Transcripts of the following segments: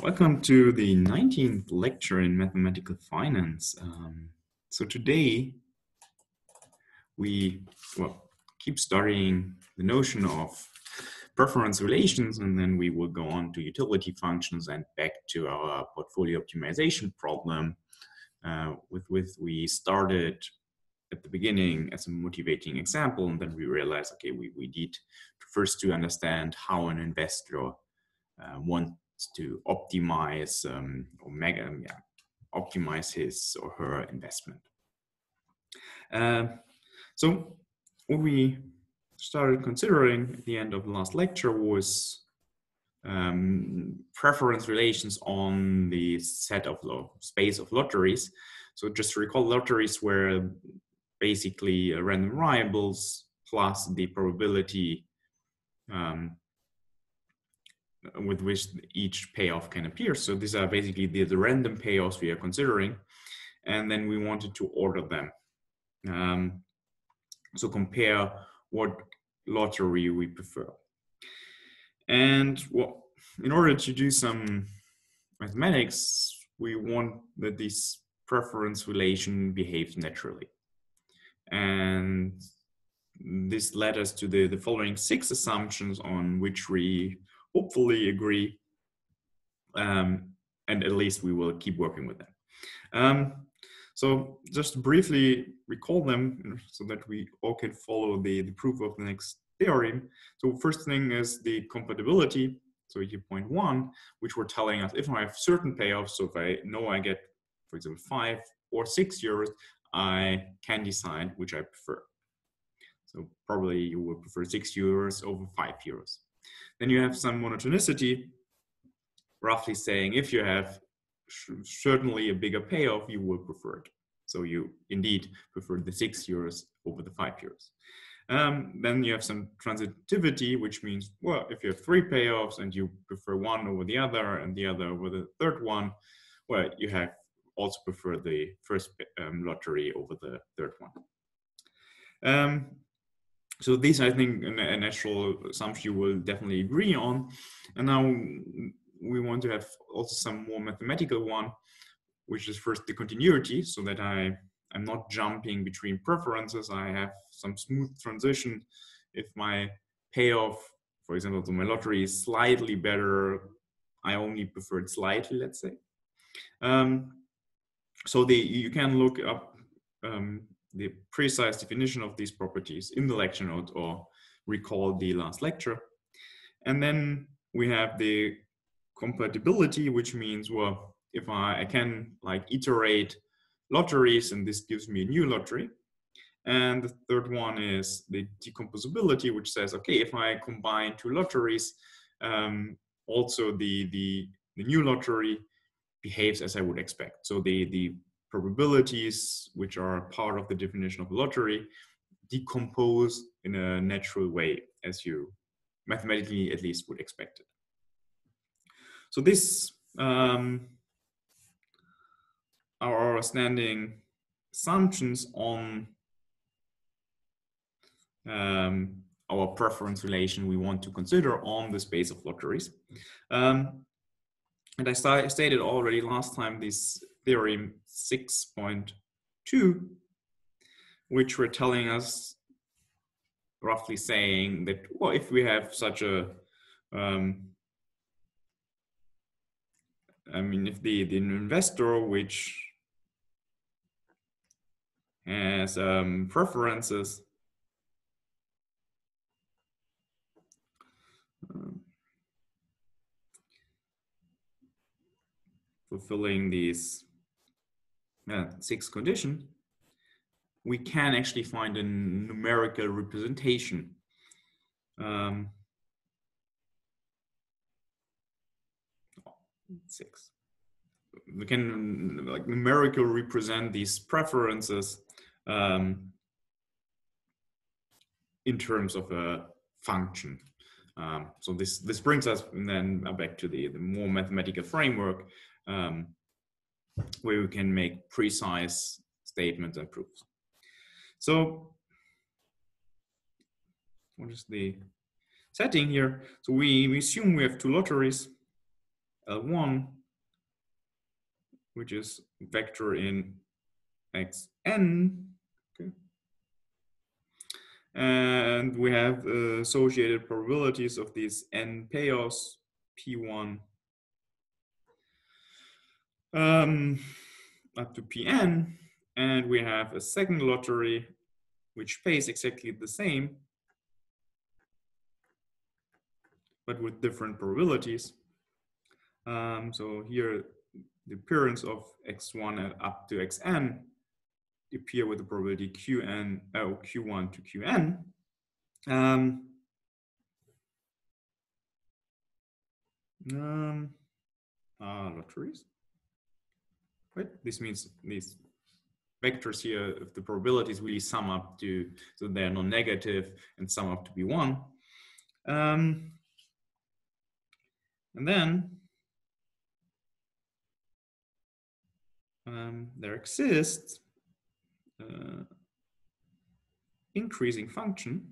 Welcome to the 19th lecture in mathematical finance. So today we keep studying the notion of preference relations, and then we will go on to utility functions and back to our portfolio optimization problem with we started at the beginning as a motivating example, and then we realized, okay, we need to understand how an investor wants to optimize optimize his or her investment. So what we started considering at the end of the last lecture was preference relations on the set of space of lotteries. So just to recall, lotteries were basically random variables plus the probability with which each payoff can appear. So these are basically the random payoffs we are considering, and then we wanted to order them. So compare what lottery we prefer. And in order to do some mathematics, we want that this preference relation behaves naturally. And this led us to the following 6 assumptions on which we hopefully agree, and at least we will keep working with them. So just briefly recall them so that we all can follow the proof of the next theorem. So first thing is the compatibility. So here point 1, which we're telling us if I have certain payoffs, so if I know I get, for example, 5 or 6 euros, I can decide which I prefer. So probably you would prefer 6 euros over 5 euros. Then you have some monotonicity, roughly saying if you have certainly a bigger payoff, you will prefer it. So you indeed prefer the 6 euros over the 5 euros. Then you have some transitivity, which means, well, if you have 3 payoffs and you prefer one over the other and the other over the third one, well, you have also prefer the first lottery over the third one. So these, I think, a natural assumption you will definitely agree on. And now we want to have also some more mathematical one, which is first the continuity, so that I'm not jumping between preferences. I have some smooth transition. If my payoff, for example, to my lottery is slightly better, I only prefer it slightly, let's say. So you can look up the precise definition of these properties in the lecture note or recall the last lecture. And then we have the compatibility, which means, well, if I can like iterate lotteries and this gives me a new lottery. And the third one is the decomposibility, which says, okay, if I combine 2 lotteries, also the new lottery behaves as I would expect. So the probabilities, which are part of the definition of a lottery, decompose in a natural way, as you mathematically at least would expect it. So this are our standing assumptions on our preference relation we want to consider on the space of lotteries. And I stated already last time this theorem 6.2, which were telling us, roughly saying that, well, if we have such a if the investor which has preferences fulfilling these 6 conditions, we can actually find a numerical representation. 6. We can like numerically represent these preferences in terms of a function. So this brings us then back to the more mathematical framework where we can make precise statements and proofs. So what is the setting here? So we assume we have 2 lotteries, L1, which is vector in xn. Okay. And we have associated probabilities of these n payoffs, P1 up to Pn. And we have a second lottery, which pays exactly the same, but with different probabilities. So here, the appearance of x1 up to xn appear with the probability Qn, Q1 to Qn. Lotteries. Right? This means these vectors here, if the probabilities really sum up to, so they're non-negative and sum up to be 1. And then there exists increasing function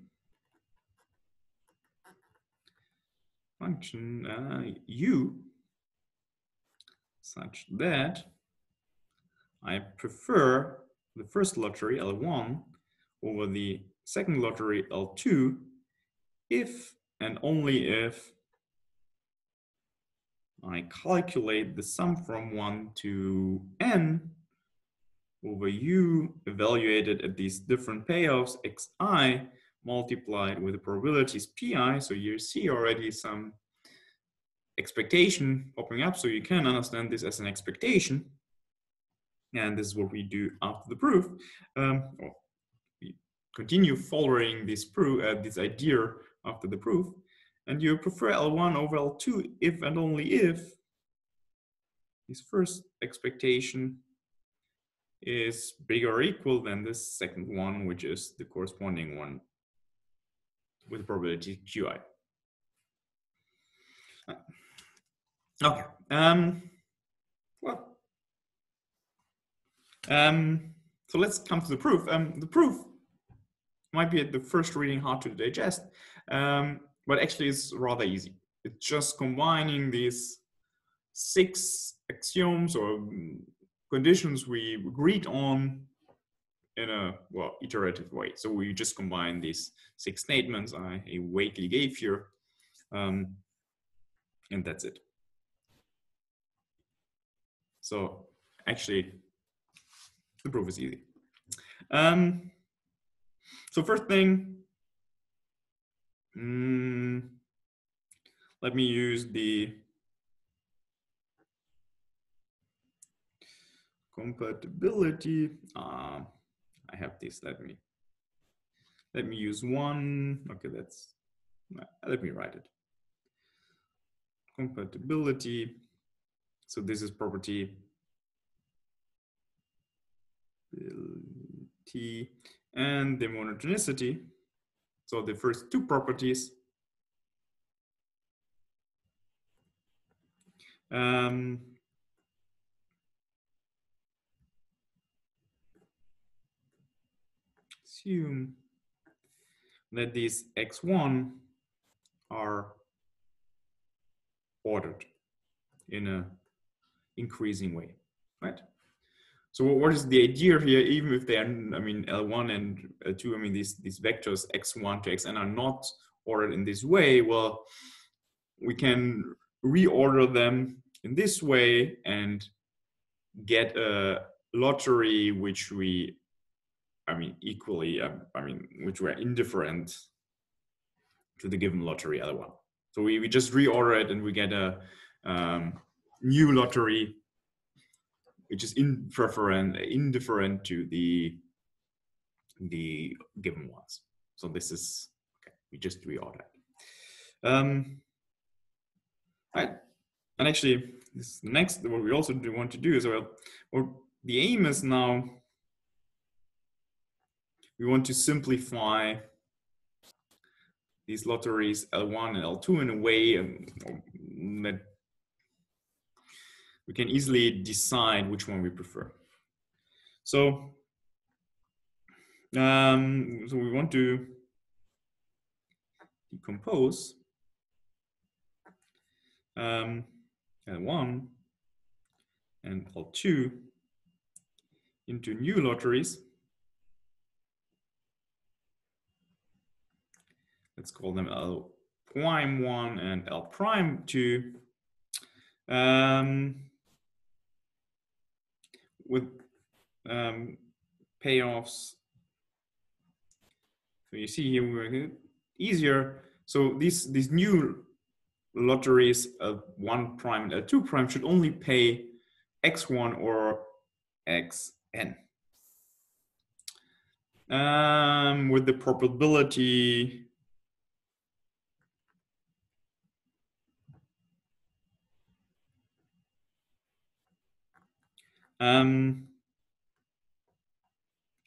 u such that I prefer the first lottery L1 over the second lottery L2 if and only if I calculate the sum from 1 to n over u evaluated at these different payoffs xi multiplied with the probabilities pi. So you see already some expectation popping up, so you can understand this as an expectation. And this is what we do after the proof. We continue following this proof, this idea after the proof. And you prefer L1 over L2 if and only if this first expectation is bigger or equal than this second one, which is the corresponding one with probability Qi. Okay. So let's come to the proof. The proof might be at the first reading hard to digest, but actually it's rather easy. It's just combining these 6 axioms or conditions we agreed on in a, well, iterative way. So we just combine these 6 statements I vaguely gave here, and that's it. So actually, the proof is easy. So first thing, let me use the compatibility. I have this. Let me use one. Okay, let me write it. Compatibility. So this is property T and the monotonicity. So the first 2 properties. Assume that these x1 are ordered in an increasing way, right? So what is the idea here? Even if they are, I mean, L1 and L2, I mean, these vectors x1 to xn are not ordered in this way. Well, we can reorder them in this way and get a lottery which we, I mean, equally, which were indifferent to the given lottery L1. So we just reorder it and we get a new lottery which is indifferent to the given ones. So this is, okay, we just reorder it. Right. And actually, this next, what we also want to do is, well, the aim is now, we want to simplify these lotteries L1 and L2 in a way that we can easily decide which one we prefer. So, so we want to decompose L1 and L2 into new lotteries. Let's call them L'1 and L'2. With payoffs. So you see here we're easier. So these new lotteries L1 prime and L2 prime should only pay X1 or Xn. With the probability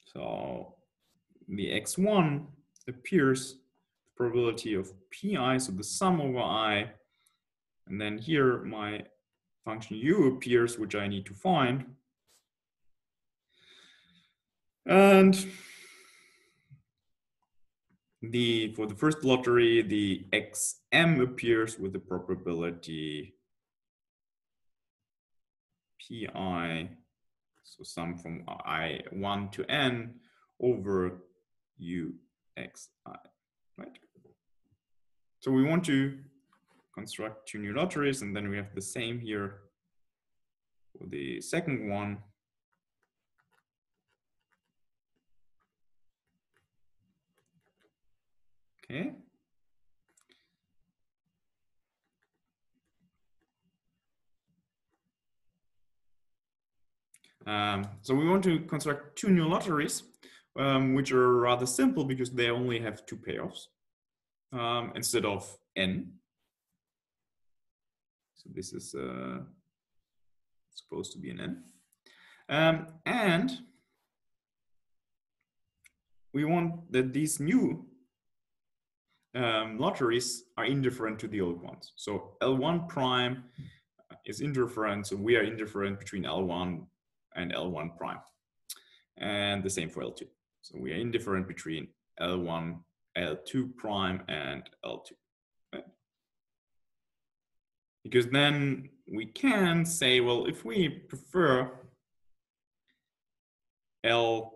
so the X1 appears the probability of Pi, so the sum over I, and then here my function U appears, which I need to find. And for the first lottery, the Xm appears with the probability Pi, so sum from I1 to n over Uxi, right? So we want to construct two new lotteries, and then we have the same here for the second one. Okay. So we want to construct two new lotteries, which are rather simple because they only have two payoffs instead of n. So this is supposed to be an n. And we want that these new lotteries are indifferent to the old ones. So L1 prime is indifferent, so we are indifferent between L1 and L1 prime. And the same for L2. So we are indifferent between L1, L2 prime and L2. Right? Because then we can say, well, if we prefer L1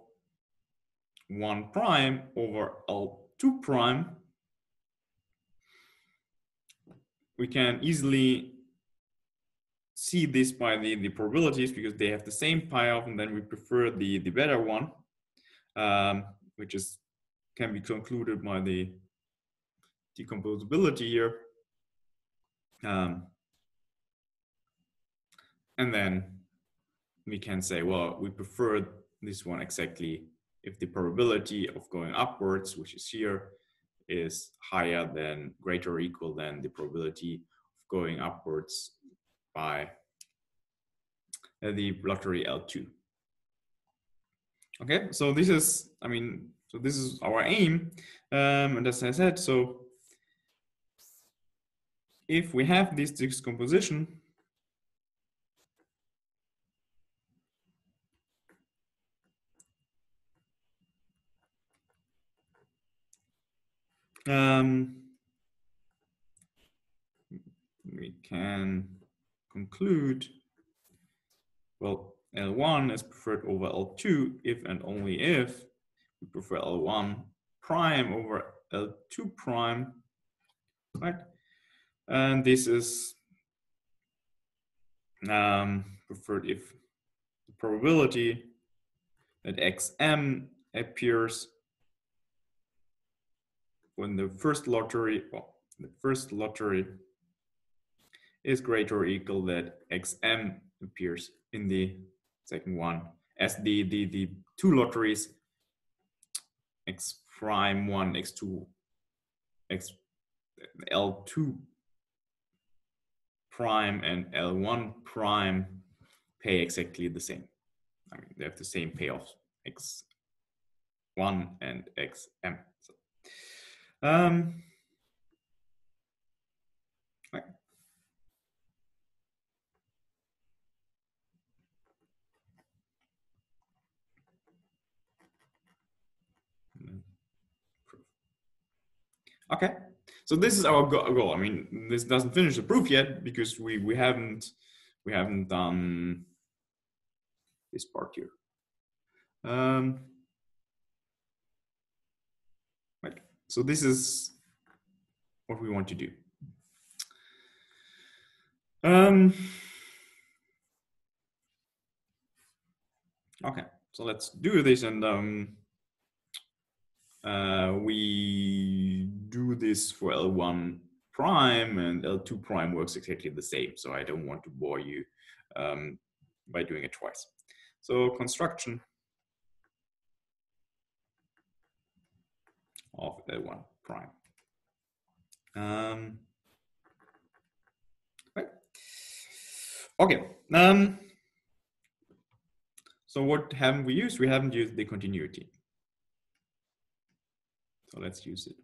prime over L2 prime, we can easily see this by the probabilities because they have the same payoff, and then we prefer the better one, which can be concluded by the decomposability here. And then we can say, well, we prefer this one exactly if the probability of going upwards, which is here, is higher than, greater or equal than the probability of going upwards by the lottery L2. Okay, so this is, so this is our aim. And as I said, so if we have this decomposition, we can conclude, well, L1 is preferred over L2 if and only if we prefer L1 prime over L2 prime, right? And this is preferred if the probability that Xm appears when the first lottery, is greater or equal that Xm appears in the second one, as the two lotteries X prime 1, X2, L2 prime and L1 prime pay exactly the same. They have the same payoffs, X1 and Xm. So, right. Okay, So this is our goal. I mean, this doesn't finish the proof yet because we haven't done this part here. Right. So this is what we want to do. Okay, so let's do this, and we do this for L1 prime, and L2 prime works exactly the same. So I don't want to bore you by doing it twice. So construction of L1 prime. Right. Okay. So what haven't we used? We haven't used the continuity. So let's use it.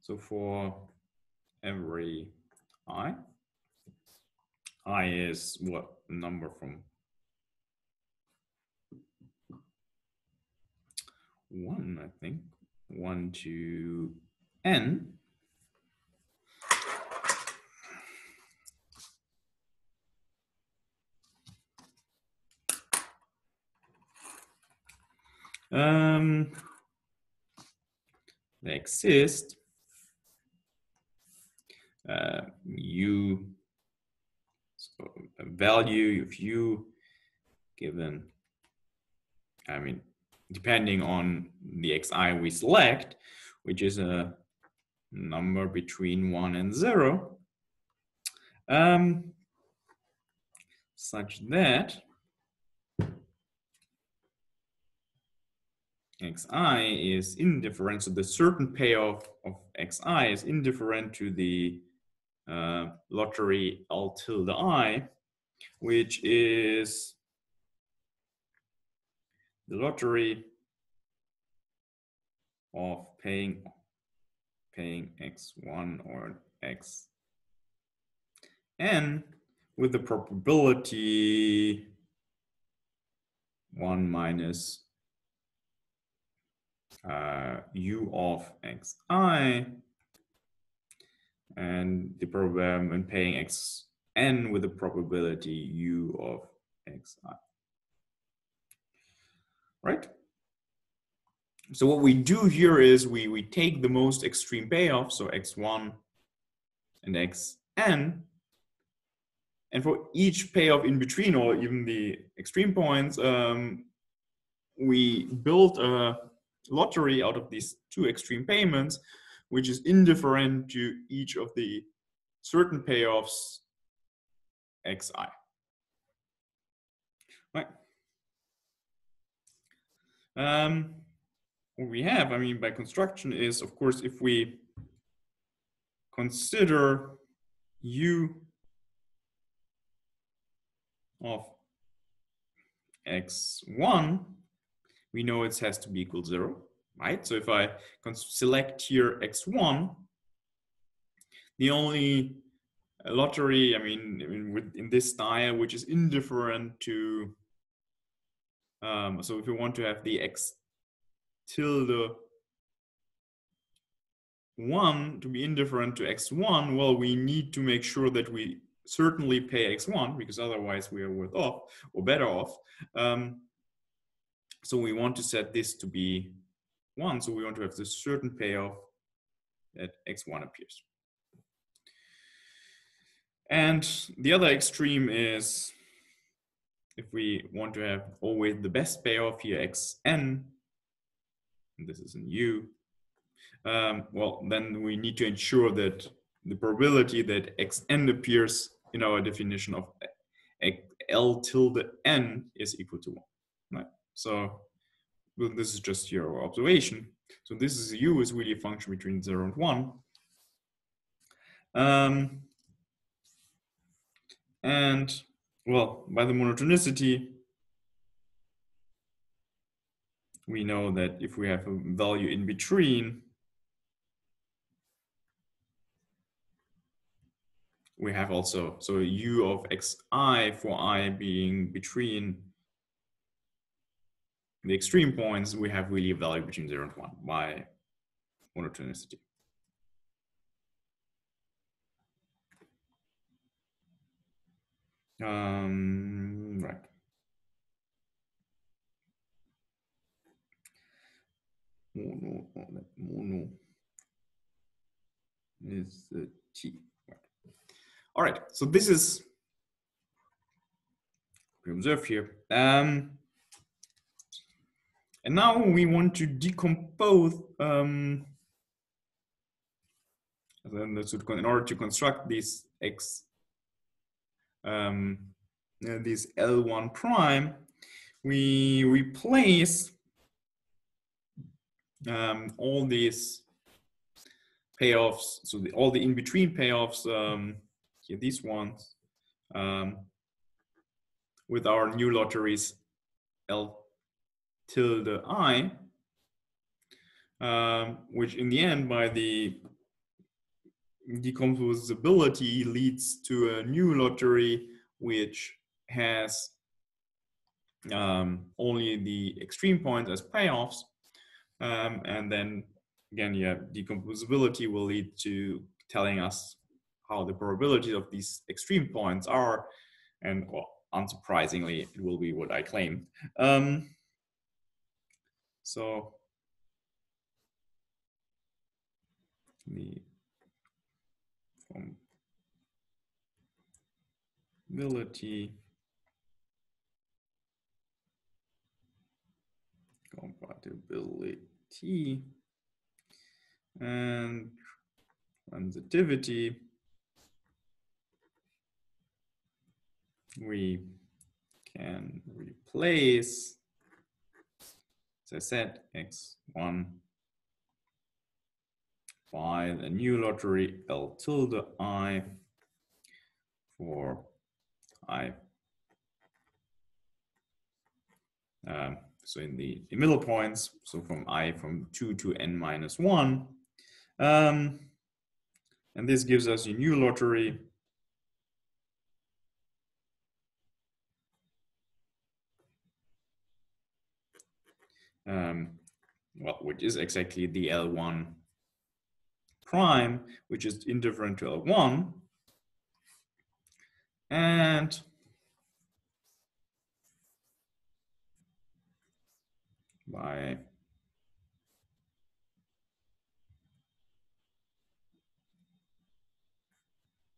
So for every I is what number from 1, I think, 1 to n. They exist u, so a value of u given, I mean, depending on the xi we select, which is a number between 1 and 0, such that xi is indifferent, so the certain payoff of xi is indifferent to the lottery L tilde I, which is the lottery of paying x1 or xn with the probability 1 minus u of xi, and the probability when paying xn with the probability u of xi. Right? So what we do here is we take the most extreme payoff, so x1 and xn, and for each payoff in between, or even the extreme points, we build a lottery out of these two extreme payments, which is indifferent to each of the certain payoffs xi. Right. What we have, I mean, by construction is, of course, if we consider u of x1, we know it has to be equal to 0, right? So if I select here x1, the only lottery, I mean, in this style, which is indifferent to, so if we want to have the x tilde 1 to be indifferent to x1, well, we need to make sure that we certainly pay x1, because otherwise we are worse off or better off. So we want to set this to be 1. So we want to have this certain payoff that x1 appears. And the other extreme is if we want to have always the best payoff here, xn, and this is in u, well, then we need to ensure that the probability that xn appears in our definition of L tilde n is equal to 1, right? So well, this is just your observation. So this is u is really a function between 0 and 1. And well, by the monotonicity, we know that if we have a value in between, we have also, so u of xi for I being between the extreme points, we have really a value between 0 and 1 by monotonicity. Right. Mono is the T. Right. All right, so this is we observe here. And now we want to decompose in order to construct these this L1 prime, we replace all these payoffs, so all the in-between payoffs, here these ones, with our new lotteries L tilde I, which in the end, by the decomposability, leads to a new lottery which has only the extreme points as payoffs. And then again, yeah, decomposability will lead to telling us how the probability of these extreme points are. And well, unsurprisingly, it will be what I claimed. So the compatibility and transitivity, we can replace, as I said, x1 by the new lottery L tilde I for I. So in the middle points, so from I from 2 to n minus 1. And this gives us a new lottery well, which is exactly the L1 prime, which is indifferent to L1. And by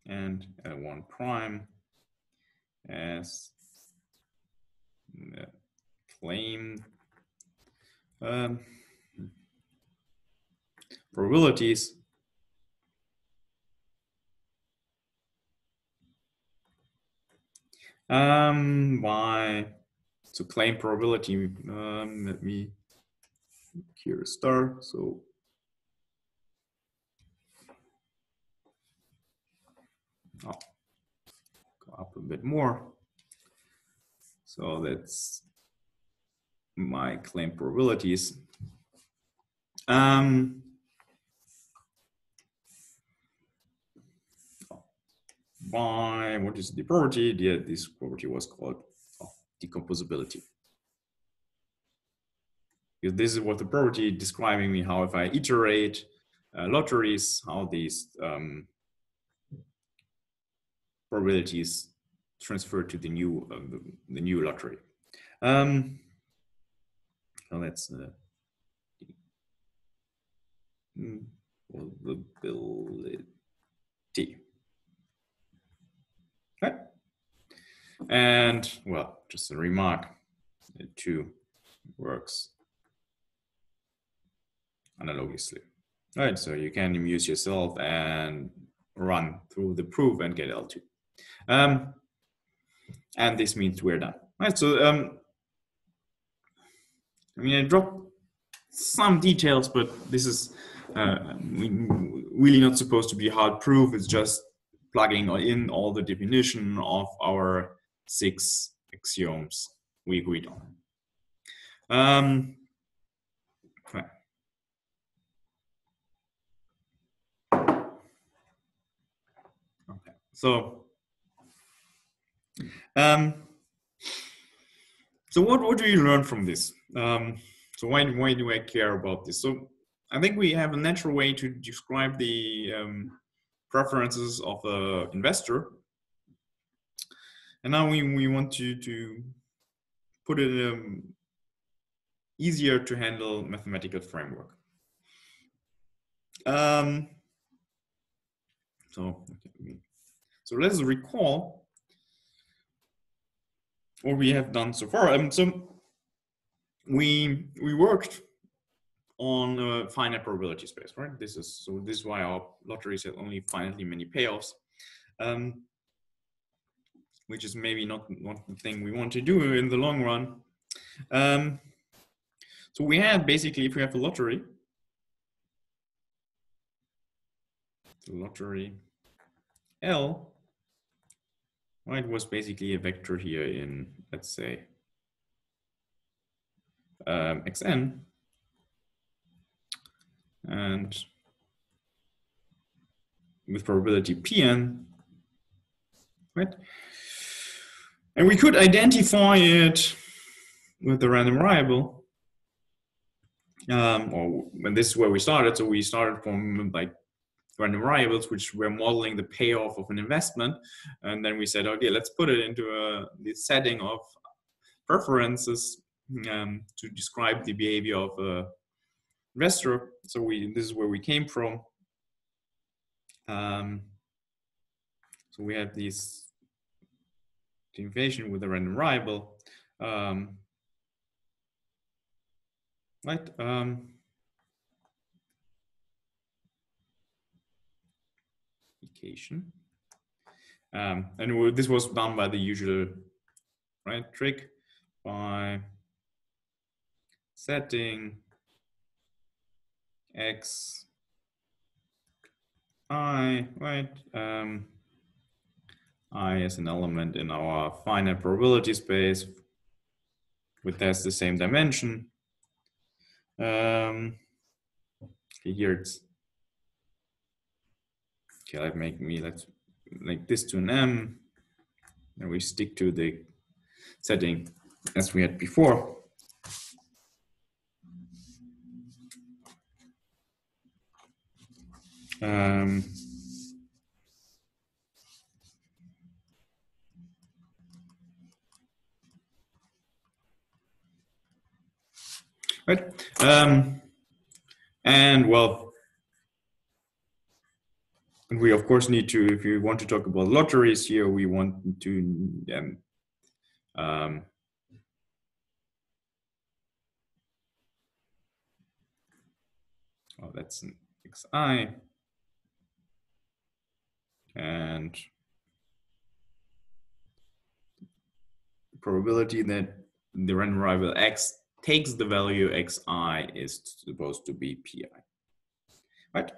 and L1 prime as the claimed probabilities by to claim probability. Let me here a star. So go up a bit more. So that's my claim probabilities. By what is the property? Yeah, this property was called decomposability. Because this is what the property describing me how if I iterate lotteries, how these probabilities transfer to the new lottery. So that's probability. Okay. And well, just a remark, it too works analogously. All right, so you can amuse yourself and run through the proof and get L2. And this means we're done. All right, so I mean, I dropped some details, but this is really not supposed to be hard proof. It's just plugging in all the definition of our 6 axioms we agreed on. So, so what do you learn from this? So why do I care about this? So I think we have a natural way to describe the preferences of the investor. And now we want to put it in an easier to handle mathematical framework. So let's recall what we have done so far. So we worked on a finite probability space, right? This is why our lotteries have only finitely many payoffs, which is maybe not the thing we want to do in the long run. So we had basically, if we have a lottery, the lottery L, right, was basically a vector here in, let's say, xn, and with probability Pn, right? And we could identify it with the random variable. And this is where we started. So we started from like random variables, which were modeling the payoff of an investment. And then we said, okay, let's put it into the setting of preferences to describe the behavior of a investor. So this is where we came from. So we had this derivation with a random variable, right? And this was done by the usual, right, trick, by setting x I, right, I as an element in our finite probability space, which has the same dimension. Okay, here it's, okay, let's make this to an m, and we stick to the setting as we had before. Right, and well, we of course need to, if you want to talk about lotteries here, we want to oh, that's an xi, and the probability that the random variable x takes the value xi is supposed to be pi, right?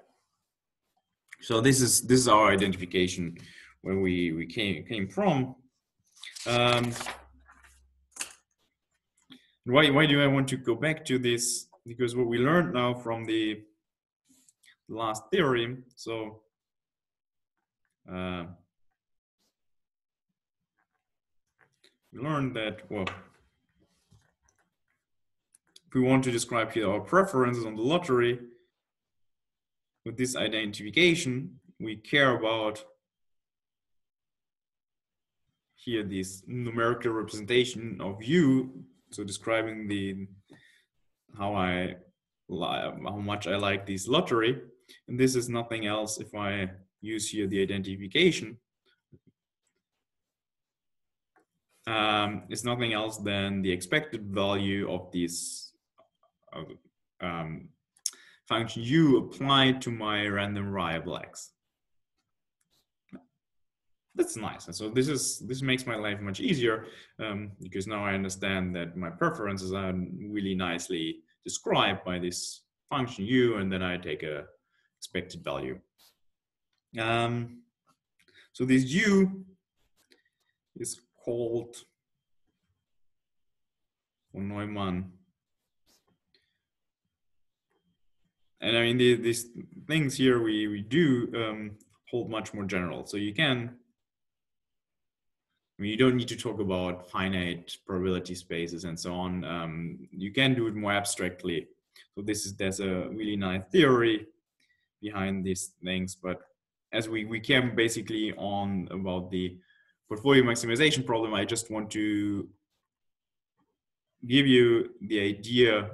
So this is our identification where we came from. Why do I want to go back to this? Because what we learned now from the last theorem, so we learned that, well, if we want to describe here our preferences on the lottery with this identification, we care about here this numerical representation of u, so describing the how much I like this lottery, and this is nothing else. If I use here the identification, is nothing else than the expected value of this function u applied to my random variable x. That's nice. And so this makes my life much easier, because now I understand that my preferences are really nicely described by this function u, and then I take a expected value. So this u is called von Neumann. And I mean, these things here we do hold much more general. So you can I mean, you don't need to talk about finite probability spaces and so on. You can do it more abstractly. So there's a really nice theory behind these things, but as we came basically on about the portfolio maximization problem, I just want to give you the idea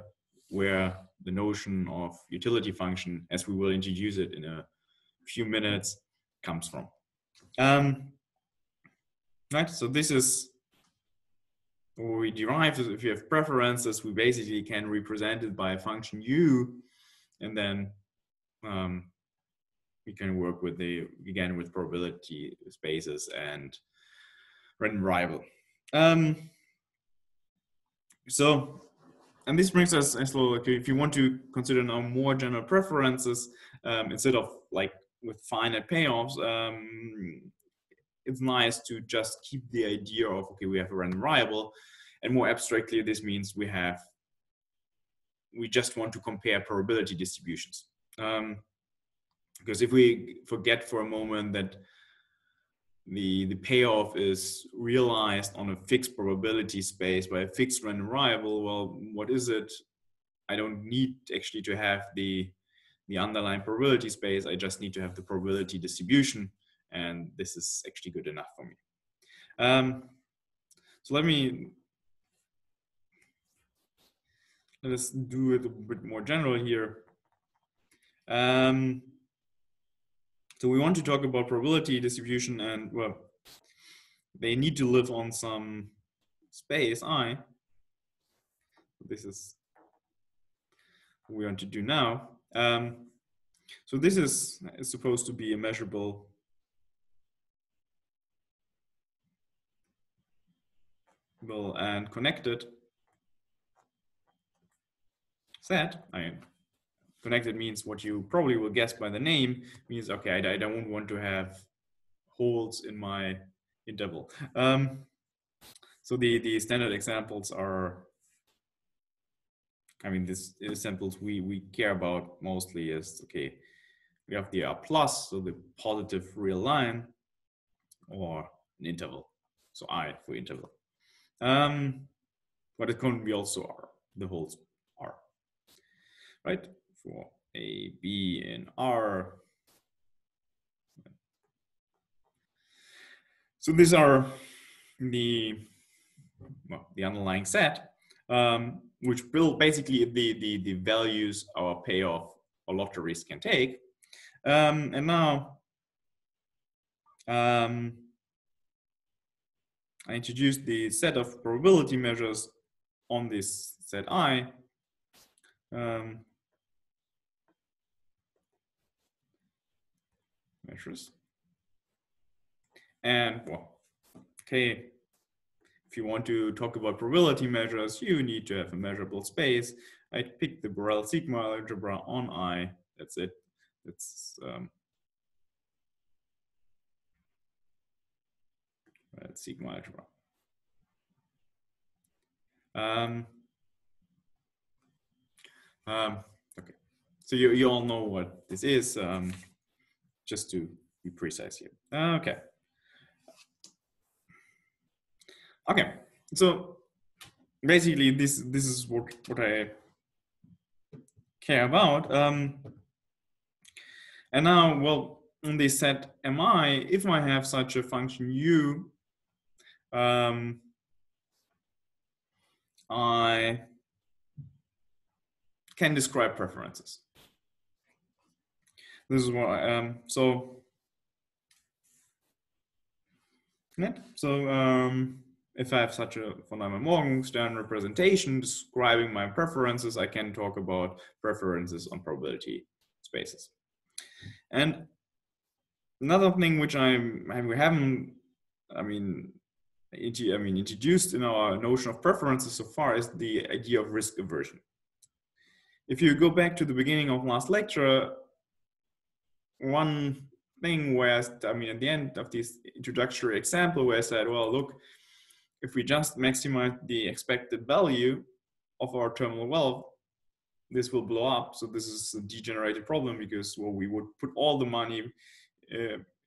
where the notion of utility function, as we will introduce it in a few minutes, comes from. Right, so this is what we derive. If you have preferences, we basically can represent it by a function u, and then we can work with again with probability spaces and random variable. And this brings us as well, okay, if you want to consider now more general preferences, instead of like with finite payoffs, it's nice to just keep the idea of, okay, we have a random variable, and more abstractly, this means we just want to compare probability distributions. Because if we forget for a moment that the payoff is realized on a fixed probability space by a fixed random variable, well, what is it? I don't need actually to have the underlying probability space. I just need to have the probability distribution, and this is actually good enough for me. So let us do it a bit more general here. So we want to talk about probability distribution, and well, they need to live on some space I. This is what we want to do now. So this is supposed to be a measurable and connected set. Connected means what you probably will guess by the name, means, okay, I don't want to have holes in my interval. So the standard examples are, I mean, these examples we care about mostly is, okay, we have the R plus, so the positive real line, or an interval, so I for interval. But it can be also R, the holes R, right? For A, B, and R. So these are the underlying set, which build basically the values our payoff or lotteries can take. And now I introduced the set of probability measures on this set I. Measures. And well, okay, if you want to talk about probability measures, you need to have a measurable space. I picked the Borel sigma algebra on I. That's it. That's sigma algebra. Okay, so you all know what this is, just to be precise here. Okay. Okay, so basically this is what I care about. And now, well, in this set Mi, if I have such a function u, I can describe preferences. This is what I if I have such a von Neumann-Morgenstern representation describing my preferences, I can talk about preferences on probability spaces. And another thing which we haven't, introduced in our notion of preferences so far is the idea of risk aversion. If you go back to the beginning of last lecture, one thing where, at the end of this introductory example where I said, well, look, if we just maximize the expected value of our terminal wealth, this will blow up. So this is a degenerated problem because, well, we would put all the money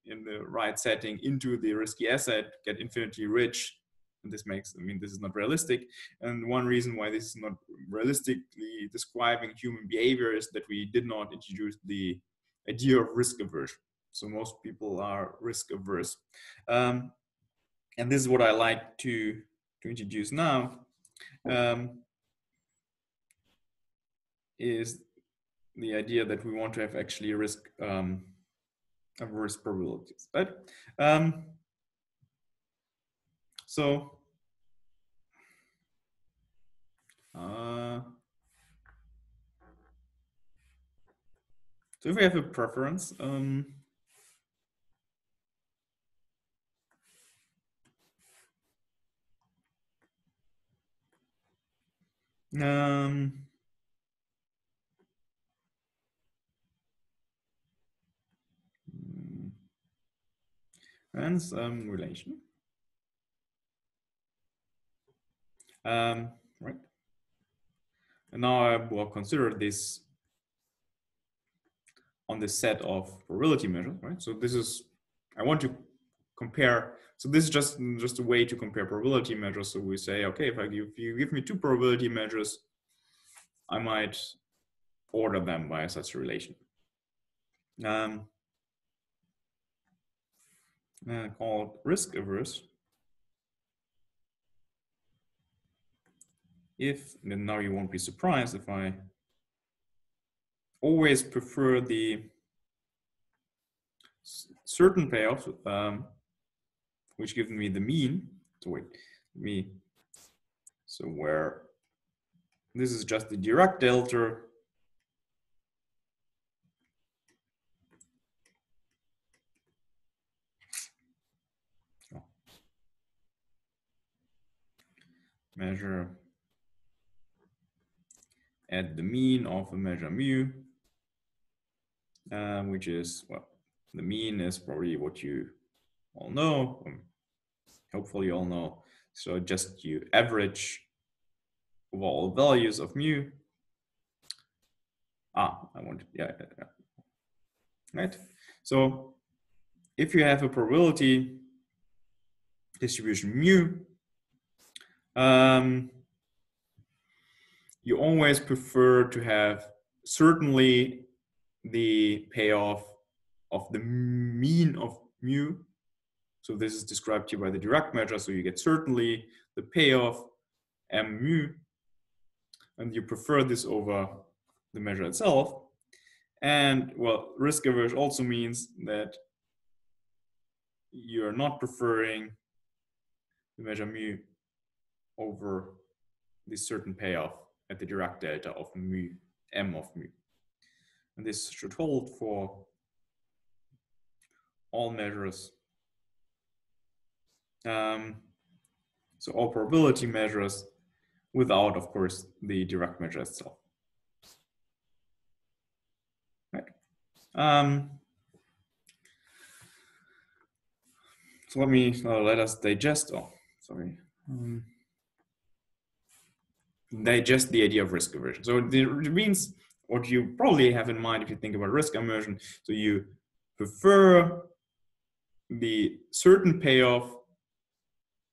in the right setting into the risky asset, get infinitely rich. And this makes, I mean, this is not realistic. And one reason why this is not realistically describing human behavior is that we did not introduce the idea of risk aversion. So most people are risk averse. And this is what I like to introduce now, is the idea that we want to have actually risk averse probabilities, right? So if we have a preference, and some relation, right? And now I will consider this on the set of probability measures, right? So this is, I want to compare. So this is just a way to compare probability measures. So we say, okay, if you give me two probability measures, I might order them by such a relation. Called risk averse. If, and now you won't be surprised if I always prefer the certain payoffs, which gives me the mean. So wait, so where this is just the Dirac delta measure at the mean of a measure mu, which is, well, the mean is probably what you all know. Hopefully you all know. So just you average of all values of mu. Yeah. Right. So if you have a probability distribution mu, you always prefer to have certainly the payoff of the mean of mu. So this is described here by the Dirac measure. So you get certainly the payoff m mu, and you prefer this over the measure itself. And well, risk averse also means that you're not preferring the measure mu over this certain payoff at the Dirac delta of mu, m of mu. And this should hold for all measures. So all probability measures without, of course, the Dirac measure itself. Right. So let us digest. Digest the idea of risk aversion. So it means what you probably have in mind if you think about risk aversion. So you prefer the certain payoff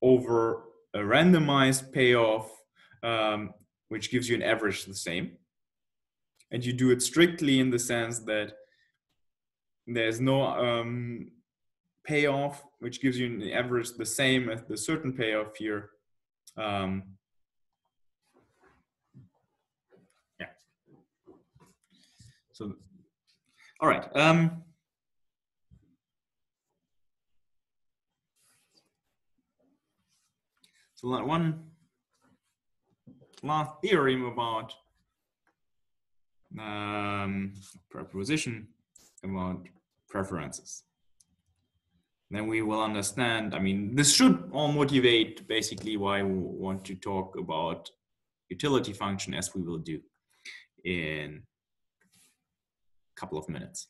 over a randomized payoff, which gives you an average the same. And you do it strictly in the sense that there's no payoff which gives you an average the same as the certain payoff here. Yeah. So, all right. So one last theorem about proposition about preferences. Then we will understand, I mean, this should all motivate basically why we want to talk about utility function, as we will do in a couple of minutes.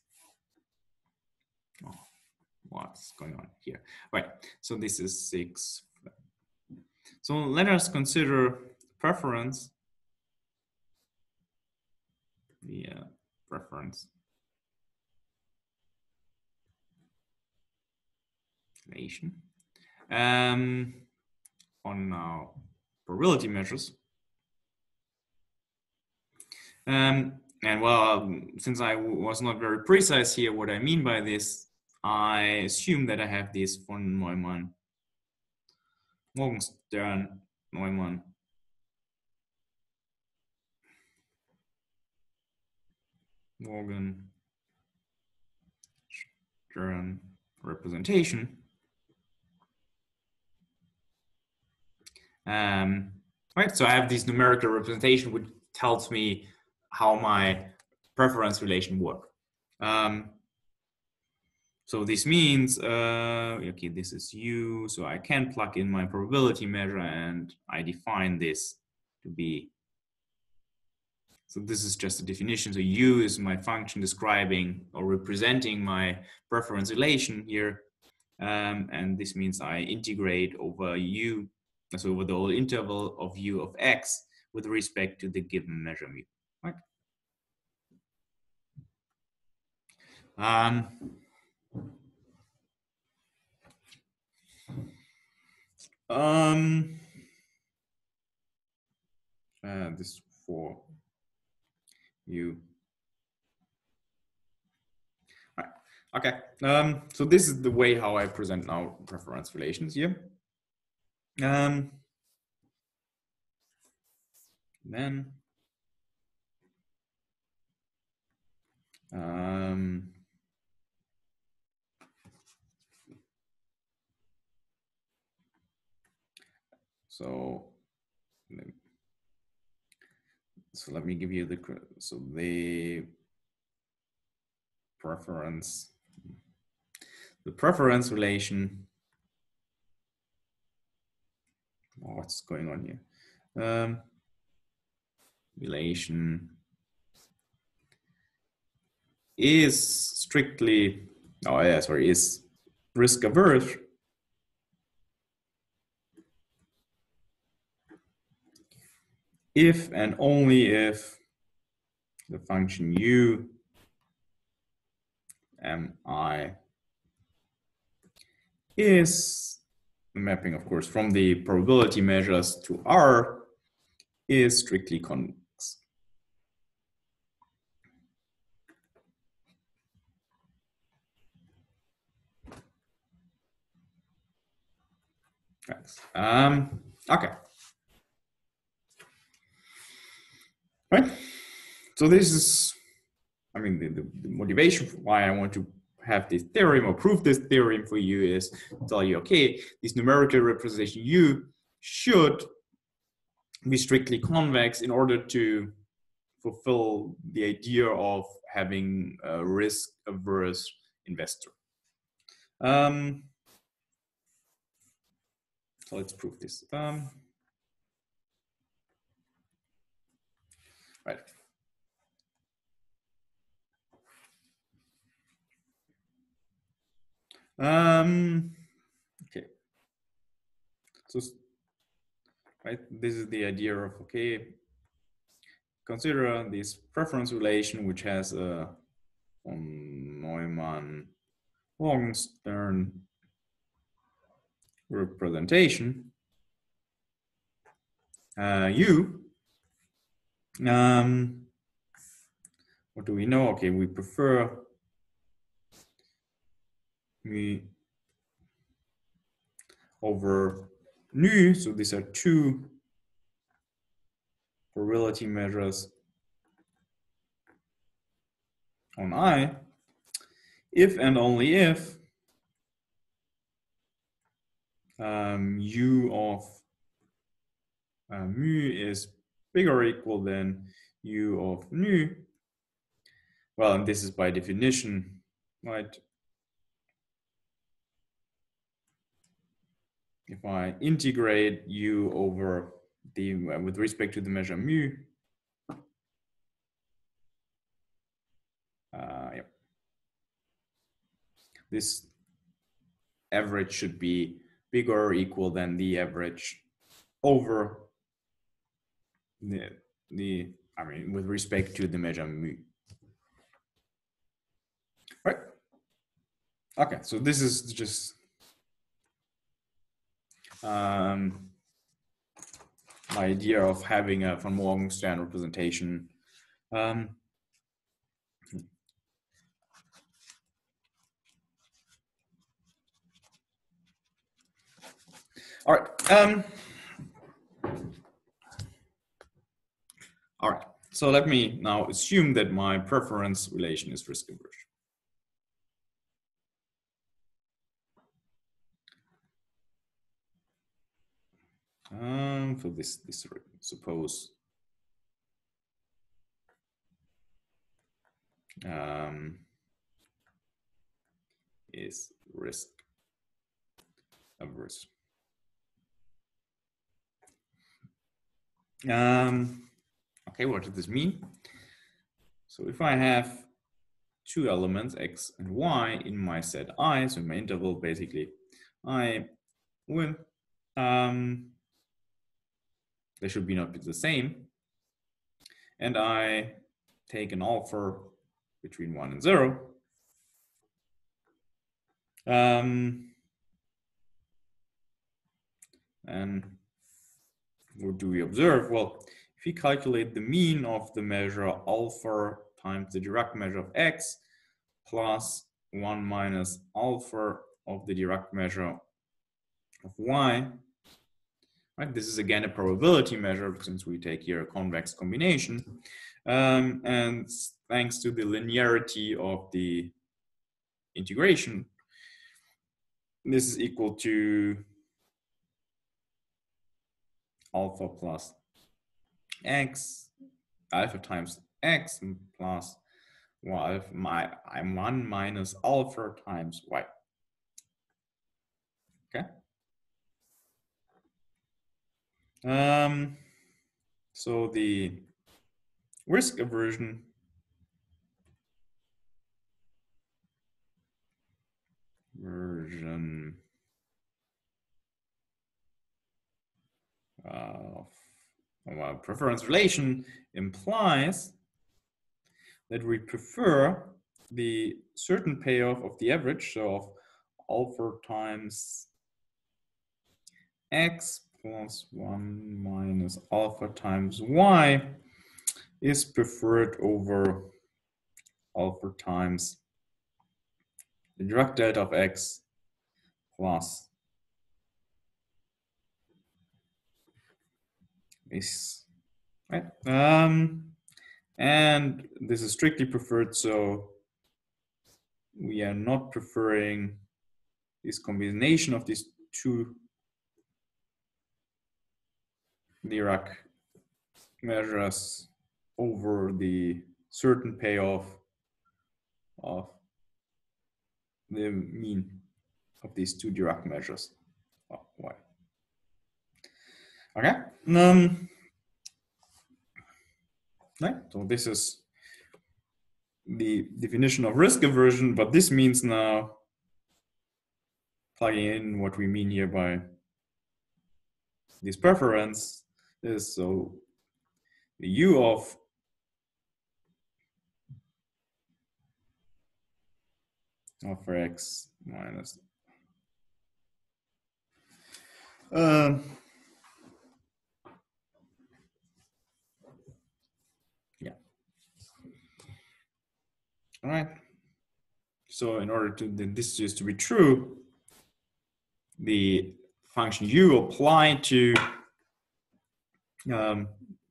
Oh, what's going on here? Right, so this is 6. So let us consider preference. The preference relation on now probability measures. And well, since I was not very precise here, what I mean by this, I assume that I have this von Neumann, Morgenstern, Neumann, Morgenstern representation. Right, so I have this numerical representation which tells me how my preference relation work. So this means, okay, this is U, so I can plug in my probability measure and I define this to be, so this is just a definition. So U is my function describing or representing my preference relation here. And this means I integrate over U, so over the whole interval of U of X with respect to the given measure mu, right? This for U. Right. Okay. So this is the way how I present now preference relations here. Then so let me give you the preference relation. Oh, what's going on here? Relation is strictly, oh yeah, sorry, is risk averse if and only if the function U mi is mapping, of course, from the probability measures to R is strictly convex. Okay. Right. So this is, I mean, the motivation for why I want to have this theorem or prove this theorem for you is to tell you, okay, this numerical representation U should be strictly convex in order to fulfill the idea of having a risk-averse investor. So let's prove this. Right. Okay. So, right, this is the idea of, okay, consider this preference relation which has a von Neumann Morgenstern representation. U. What do we know? Okay, we prefer mu over nu. So these are two probability measures on I, if and only if U of mu is bigger or equal than U of nu. Well, and this is by definition, right? If I integrate U over the, with respect to the measure mu, yep. This average should be bigger or equal than the average over the I mean, with respect to the measure mu. Right. Okay, so this is just my idea of having a von Morgenstern representation. All right. All right. So let me now assume that my preference relation is risk aversion. For this suppose is risk averse. Okay, what does this mean? So if I have two elements, x and y, in my set I, so in my interval, basically, I will, they should not be the same. And I take an alpha between 1 and 0. And what do we observe? Well, if we calculate the mean of the measure alpha times the Dirac measure of x plus 1 minus alpha of the Dirac measure of y, right? This is again a probability measure since we take here a convex combination. And thanks to the linearity of the integration, this is equal to alpha plus x, alpha times x plus y, I'm 1 minus alpha times y. Okay. So the risk aversion of our preference relation implies that we prefer the certain payoff of the average, so of alpha times x plus 1 minus alpha times y is preferred over alpha times the Dirac delta of x plus is, right? And this is strictly preferred, so we are not preferring this combination of these two Dirac measures over the certain payoff of the mean of these two Dirac measures of y. Okay. Right. So this is the definition of risk aversion, but this means now plugging in what we mean here by this preference is, so the u of alpha x minus yeah. All right. So in order to this is to be true, the function u applied to the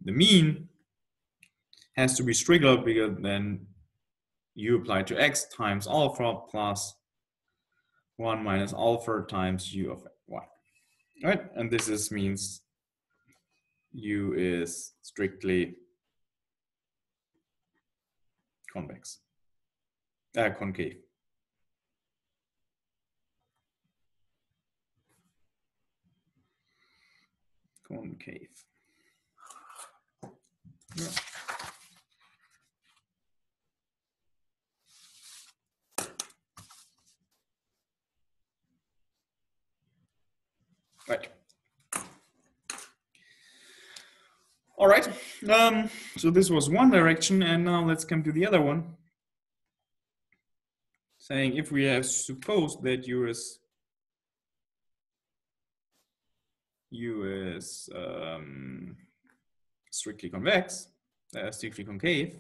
mean has to be strictly bigger than u applied to x times alpha plus 1 minus alpha times u of y. All right, and this means u is strictly convex, concave. Concave. Yeah. Right. All right. So this was one direction, and now let's come to the other one. Saying if we have supposed that u is U is strictly convex, strictly concave.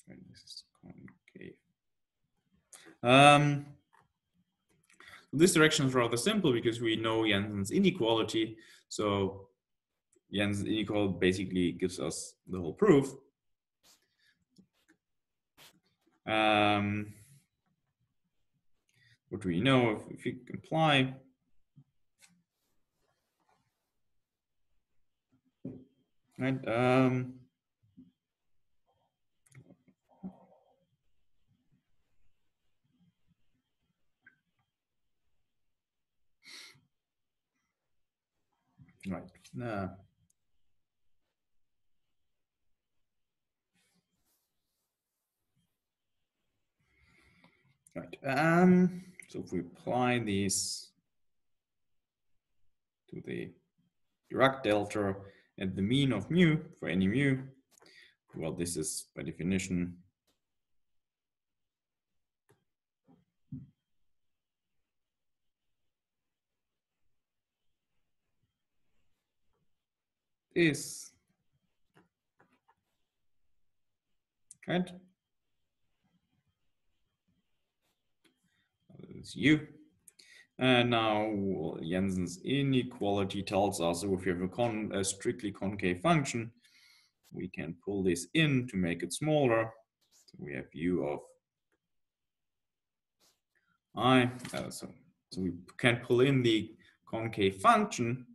And this is concave. This direction is rather simple because we know Jensen's inequality. So Jensen's inequality basically gives us the whole proof. What do we know if you apply? Right. Right. Right. So if we apply these to the Dirac delta at the mean of mu for any mu, well, this is by definition is, right? This is u. And now Jensen's inequality tells us if we have a strictly concave function, we can pull this in to make it smaller. So we have u of I. So we can pull in the concave function,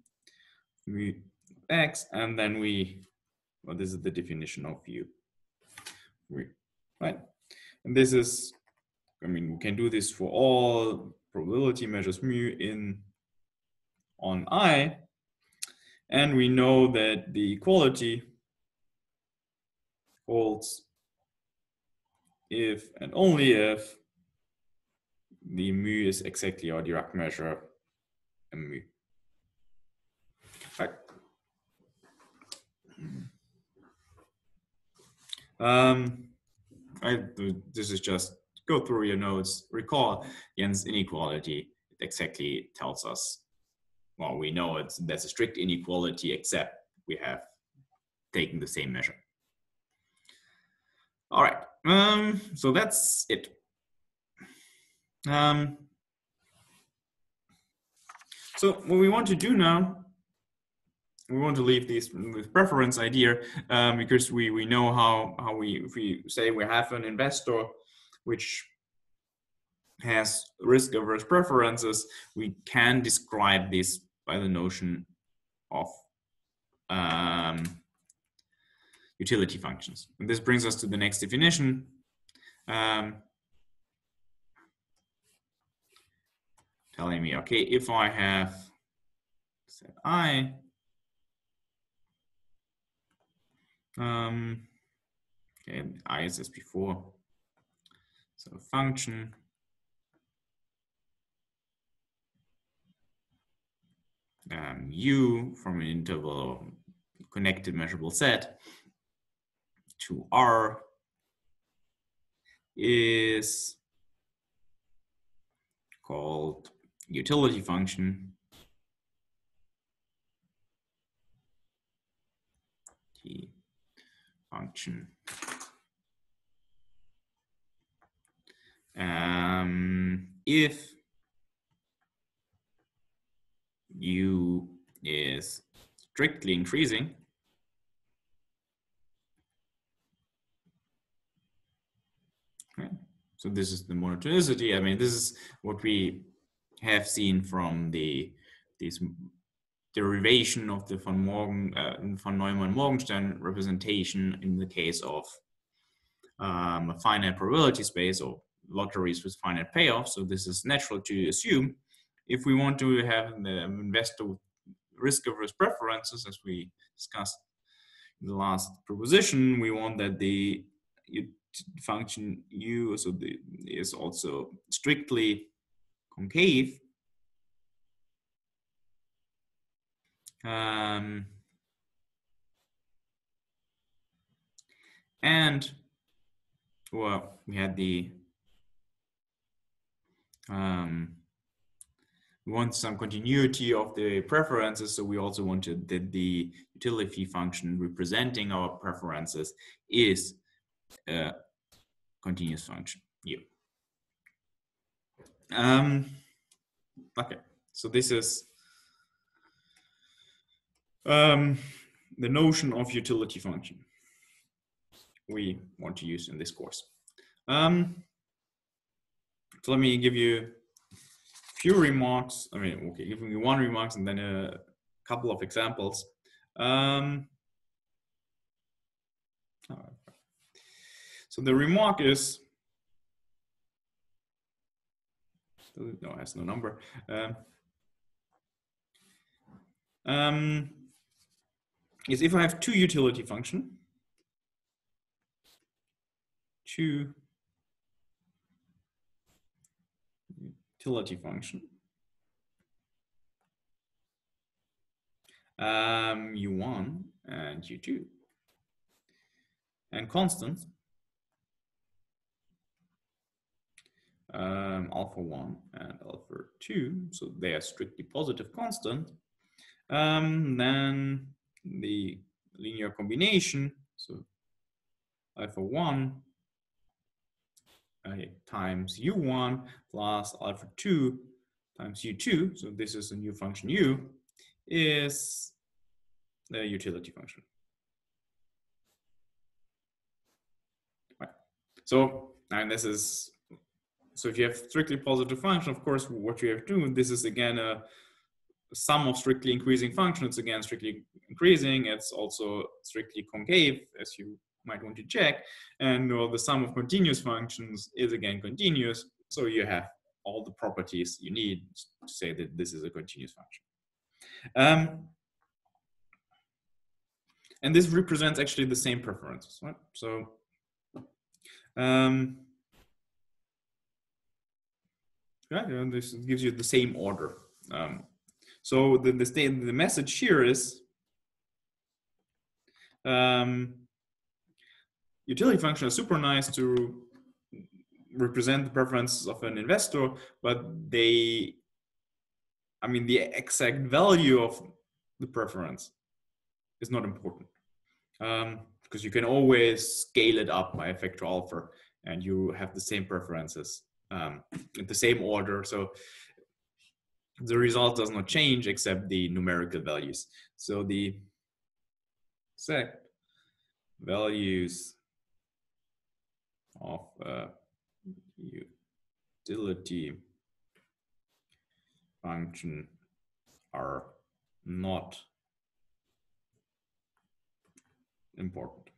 x, and then well, this is the definition of u. Right? And this is, I mean, we can do this for all probability measures mu on I. And we know that the equality holds if and only if the mu is exactly our Dirac measure mu. Right. This is just go through your notes. Recall Jensen's inequality. It exactly tells us. Well, we know that's a strict inequality, except we have taken the same measure. All right. So that's it. So what we want to do now, we want to leave this with preference idea because we know how if we say we have an investor which has risk averse preferences, we can describe this by the notion of utility functions. And this brings us to the next definition. Telling me, okay, if I have set I, okay, I is as before, so function u from an interval connected measurable set to R is called utility function. T function. If u is strictly increasing, right? So this is the monotonicity. I mean, this is what we have seen from this derivation of the von Neumann-Morgenstern representation in the case of a finite probability space or lotteries with finite payoff. So this is natural to assume. If we want to have the investor with risk-averse preferences, as we discussed in the last proposition, we want that the function u is also strictly concave. And well, we had the we want some continuity of the preferences, so we also wanted that the utility function representing our preferences is a continuous function u. Okay, so this is the notion of utility function we want to use in this course. So let me give you a few remarks. I mean, okay, give me one remarks and then a couple of examples. So the remark is, no, it has no number. Is if I have two utility function, u1 and u2, and constant alpha 1 and alpha 2, so they are strictly positive constant, then the linear combination, so alpha 1 times u1 plus alpha 2 times u2, so this is a new function u, is the utility function. Right. So, and this is, so if you have strictly positive function, of course, what you have to do, this is again a sum of strictly increasing functions. It's again strictly increasing. It's also strictly concave, as you might want to check. And the sum of continuous functions is again continuous. So you have all the properties you need to say that this is a continuous function. And this represents actually the same preferences, right? So yeah, this gives you the same order. So the message here is utility functions are super nice to represent the preferences of an investor, but they, I mean, the exact value of the preference is not important, because you can always scale it up by a factor alpha and you have the same preferences in the same order. So the result does not change except the numerical values. So the exact values of utility function are not important.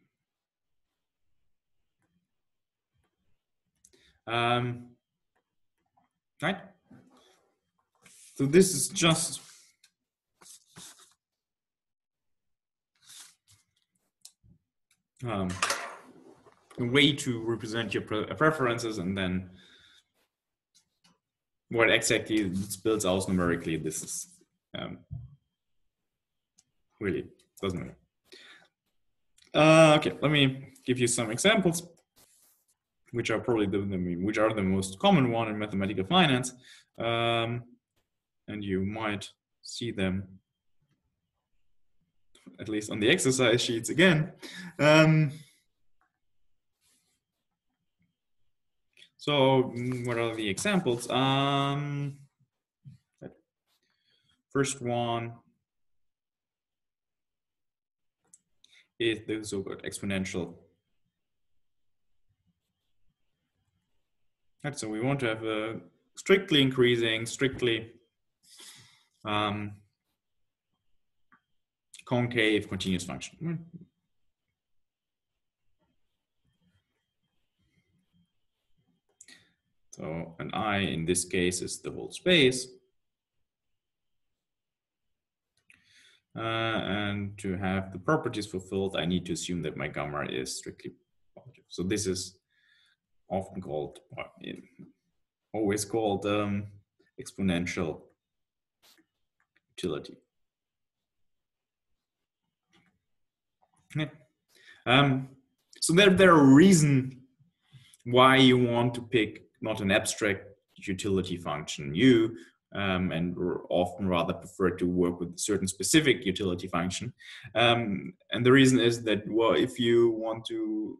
Right? So this is just a way to represent your preferences, and then what exactly it spells out numerically, this is really doesn't matter. Okay, let me give you some examples, which are probably the most common one in mathematical finance, and you might see them at least on the exercise sheets again. So what are the examples? First one is the so-called exponential. Right, so we want to have a strictly increasing, strictly concave continuous function. So an I in this case is the whole space. And to have the properties fulfilled, I need to assume that my gamma is strictly positive. So this is often called, always called exponential utility. Okay. So there are reasons why you want to pick not an abstract utility function u, and often rather prefer to work with a certain specific utility function. And the reason is that, well, if you want to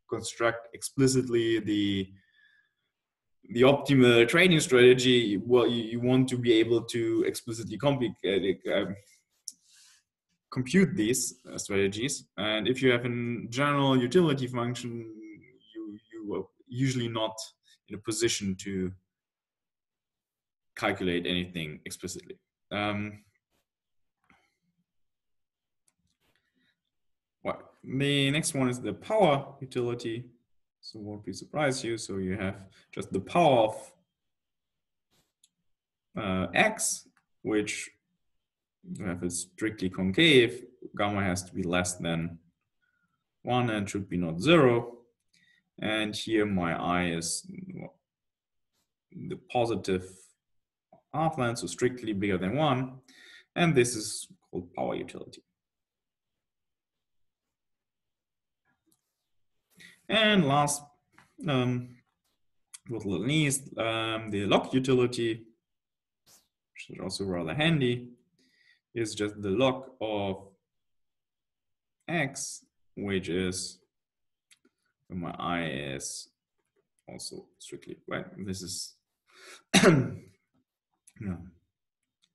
construct explicitly the optimal trading strategy, well, you want to be able to explicitly compute these strategies. And if you have a general utility function, you are usually not in a position to calculate anything explicitly. Well, the next one is the power utility. So won't be surprise you. So you have just the power of x, which you have a strictly concave. Gamma has to be less than 1 and should be not 0. And here my I is the positive half length, so strictly bigger than 1. And this is called power utility. And last, but not least, the log utility, which is also rather handy, is just the log of x, which is when my I is also strictly right. This is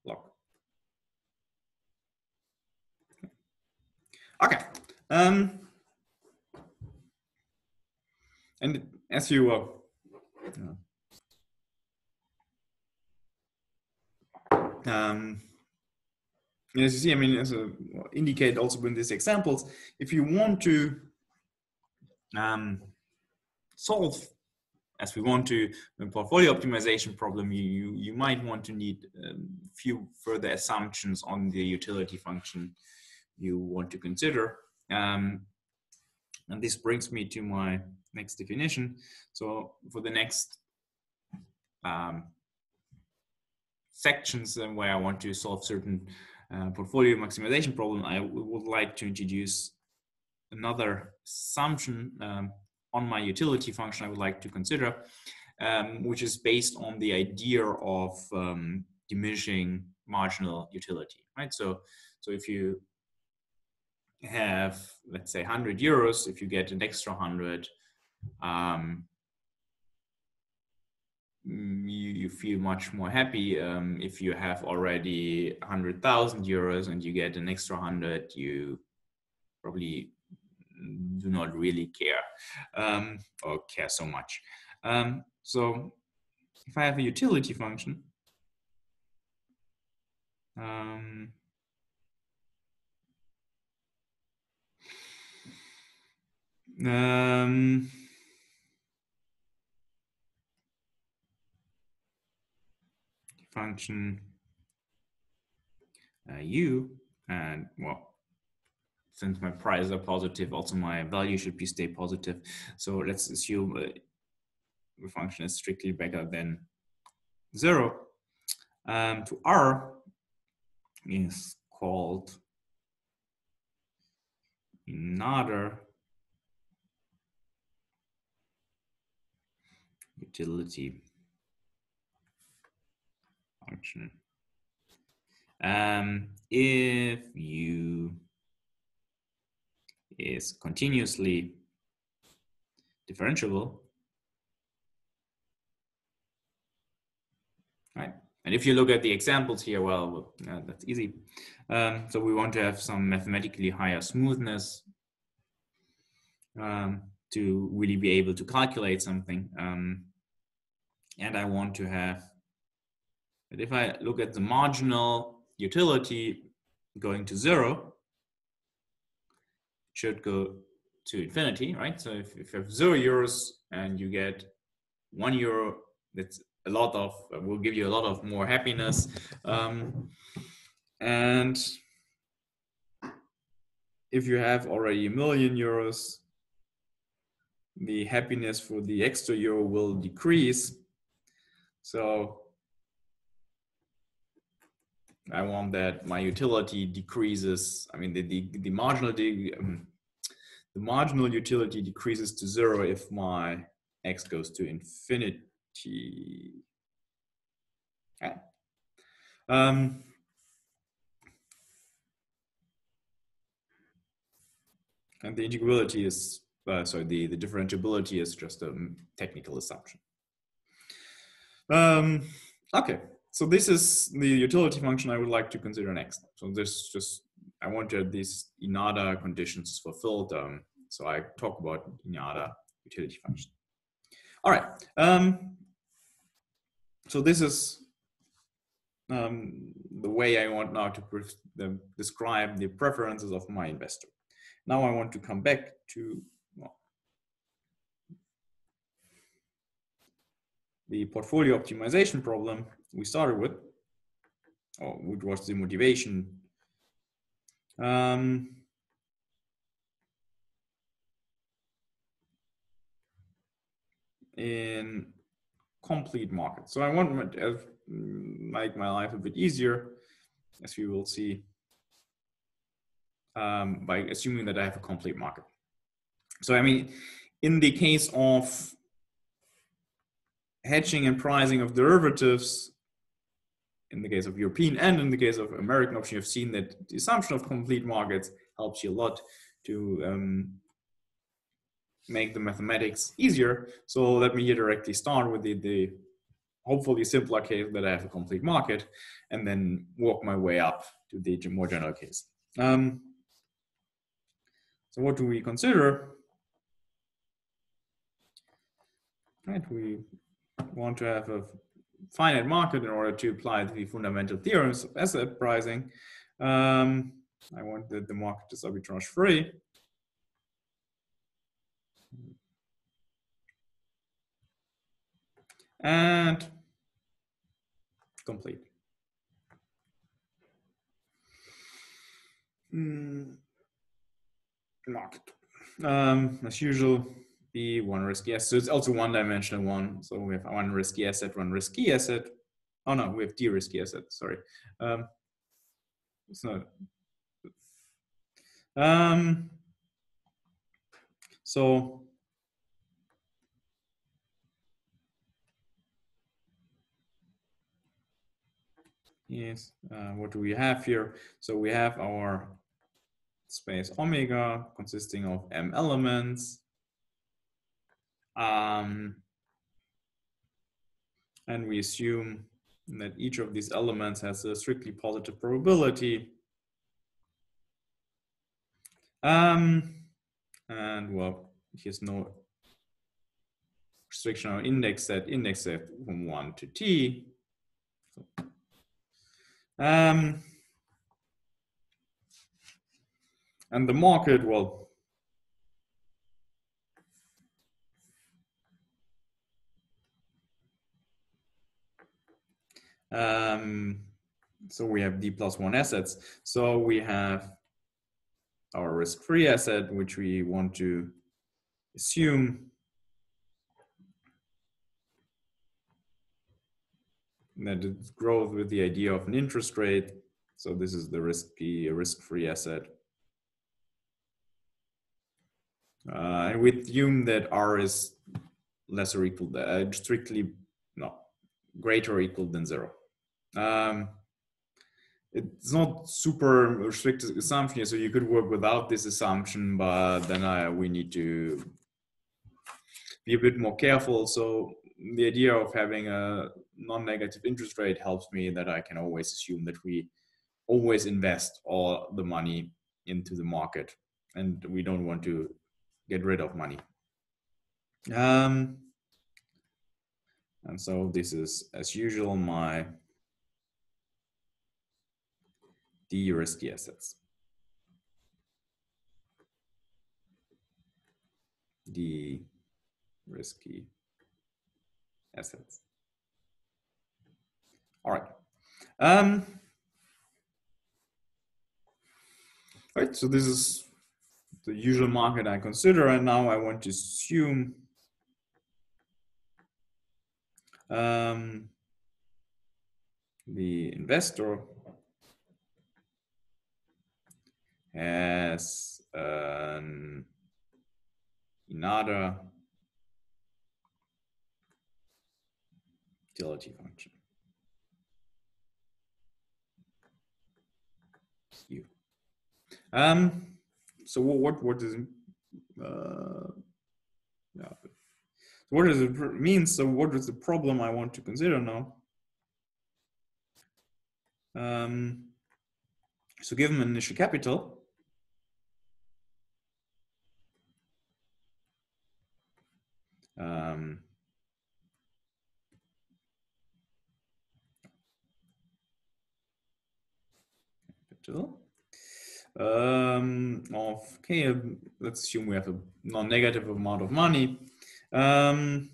log. Okay. And as you as you see, I mean, as indicate also in these examples, if you want to solve, as we want to, a portfolio optimization problem, you might want to need a few further assumptions on the utility function you want to consider. And this brings me to my next definition. So for the next sections where I want to solve certain portfolio maximization problem, I would like to introduce another assumption on my utility function I would like to consider, which is based on the idea of diminishing marginal utility, right? So if you have, let's say, 100 euros, if you get an extra 100, you feel much more happy. If you have already 100,000 euros and you get an extra 100, you probably do not really care or care so much. So if I have a utility function, function u, and well, since my prices are positive, also my value should be stay positive. So let's assume the function is strictly bigger than 0. To R is called another utility function. If u is continuously differentiable, right? And if you look at the examples here, well, that's easy. So we want to have some mathematically higher smoothness to really be able to calculate something. And I want to have, but if I look at the marginal utility going to 0, it should go to infinity, right? So if you have 0 euros and you get 1 euro, that's a lot of, will give you a lot of more happiness. And if you have already 1,000,000 euros, the happiness for the extra euro will decrease. So I want that my utility decreases. I mean, the marginal utility decreases to 0 if my x goes to infinity. Okay. And the integrability is, sorry, the differentiability is just a technical assumption. Okay, so this is the utility function I would like to consider next. So this just, I wanted these INADA conditions fulfilled. So I talk about INADA utility function. All right. So this is the way I want now to describe the preferences of my investor. Now I want to come back to the portfolio optimization problem we started with, or which was the motivation. In complete market. So I want to make my life a bit easier, as we will see, by assuming that I have a complete market. So I mean, in the case of hedging and pricing of derivatives, in the case of European and in the case of American option, you've seen that the assumption of complete markets helps you a lot to make the mathematics easier. So let me here directly start with the hopefully simpler case that I have a complete market, and then work my way up to the more general case. So what do we consider? Right, we want to have a finite market in order to apply the fundamental theorems of asset pricing. I want that the market is arbitrage free. And complete. Market. As usual, be one risky asset. So it's also one-dimensional one. So we have one risky asset, one risky asset. Oh no, we have de-risky asset. Sorry. It's not. So yes, what do we have here? So we have our space omega consisting of m elements. And we assume that each of these elements has a strictly positive probability. And well, here's no restriction on index set from 1 to t. And the market, well, so we have d+1 assets. So we have our risk-free asset, which we want to assume that it grows with the idea of an interest rate. So this is the risk-free asset. And we assume that R is less or equal, greater or equal than 0. It's not super restricted assumption, so you could work without this assumption, but then we need to be a bit more careful. So the idea of having a non-negative interest rate helps me that I can always assume that we always invest all the money into the market, and we don't want to get rid of money. And so this is, as usual, my de-risky assets. De-risky assets. All right. Right, so this is the usual market I consider, and now I want to assume the investor has another utility function. U. So what does yeah. What does it mean? So what is the problem I want to consider now? So given an initial capital, capital of, okay, let's assume we have a non-negative amount of money. To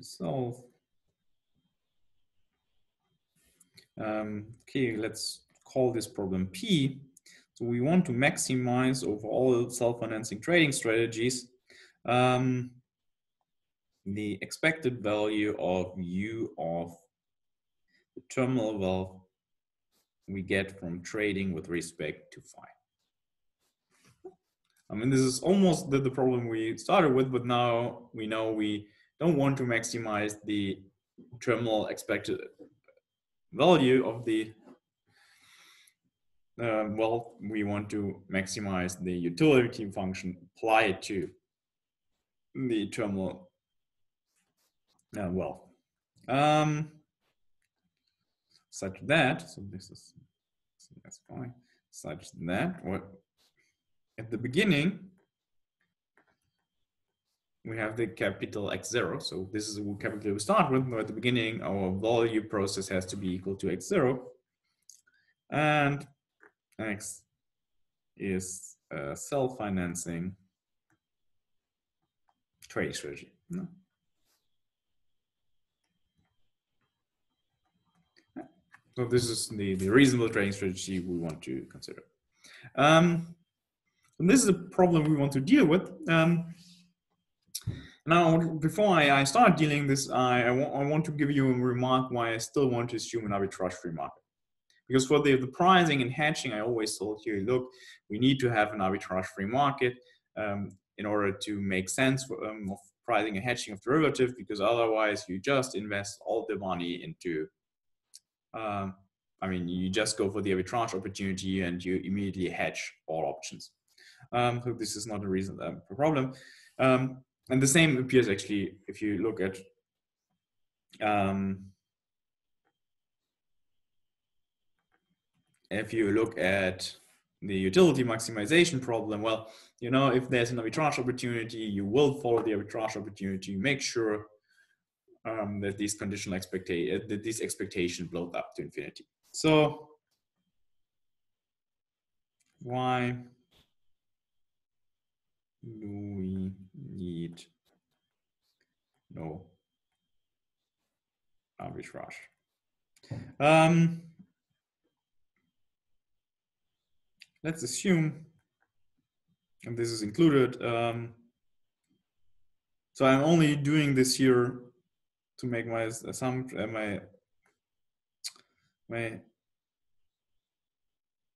solve. Okay, let's call this problem P. So we want to maximize over all self-financing trading strategies the expected value of U of the terminal value we get from trading with respect to phi. I mean, this is almost the problem we started with, but now we know we don't want to maximize the terminal expected value of the well, we want to maximize the utility function applied to the terminal well. Such that, so this is, so that's fine, such that what at the beginning we have the capital X0. So this is what capital we start with. But at the beginning, our value process has to be equal to X0. And X is a self-financing trading strategy. No. So this is the reasonable trading strategy we want to consider. And this is a problem we want to deal with. Now, before I start dealing this, I want to give you a remark why I still want to assume an arbitrage-free market. Because for the pricing and hedging, I always told you, look, we need to have an arbitrage-free market in order to make sense of pricing and hedging of derivatives, because otherwise you just invest all the money into, I mean, you just go for the arbitrage opportunity and you immediately hedge all options. So this is not a reason for problem. And the same appears actually if you look at the utility maximization problem. Well, you know, if there's an arbitrage opportunity, you will follow the arbitrage opportunity. Make sure that these conditional expectations blow up to infinity. So why do we need no arbitrage? Let's assume, and this is included, so I'm only doing this here to make my assumption, my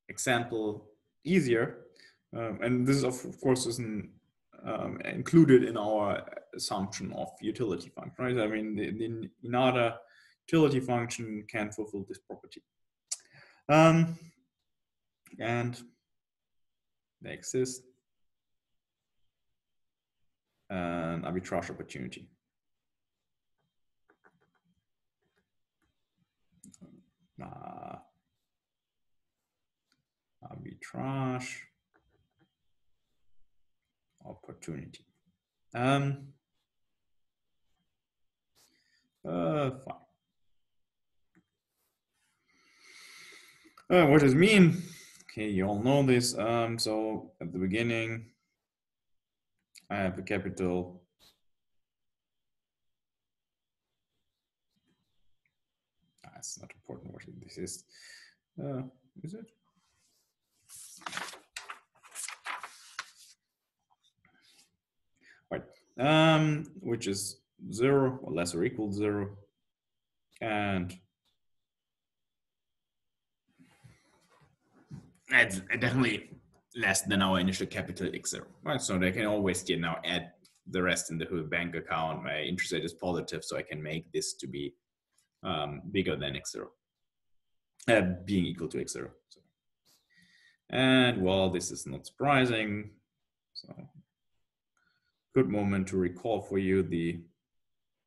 example easier, and this is of course isn't included in our assumption of utility function, right? I mean, the inada utility function can fulfill this property, and there exists an arbitrage opportunity. Arbitrage opportunity. Fine. What does it mean? Okay, you all know this. So at the beginning, I have a capital it's not important what this is. Is it? Right. Which is 0 or less or equal to 0, and that's definitely less than our initial capital X0. Right. So they can always now add the rest in the whole bank account, my interest rate is positive, so I can make this to be bigger than x0, being equal to x0. So. And well, this is not surprising. So good moment to recall for you the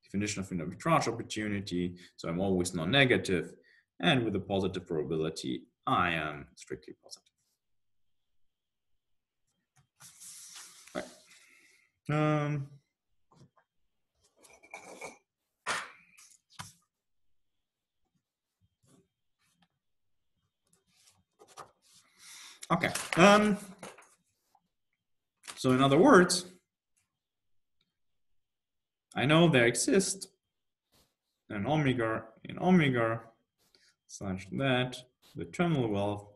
definition of an arbitrage opportunity. So I'm always non-negative, and with a positive probability, I am strictly positive. Right. Okay. So in other words, I know there exists an omega in omega such that the terminal wealth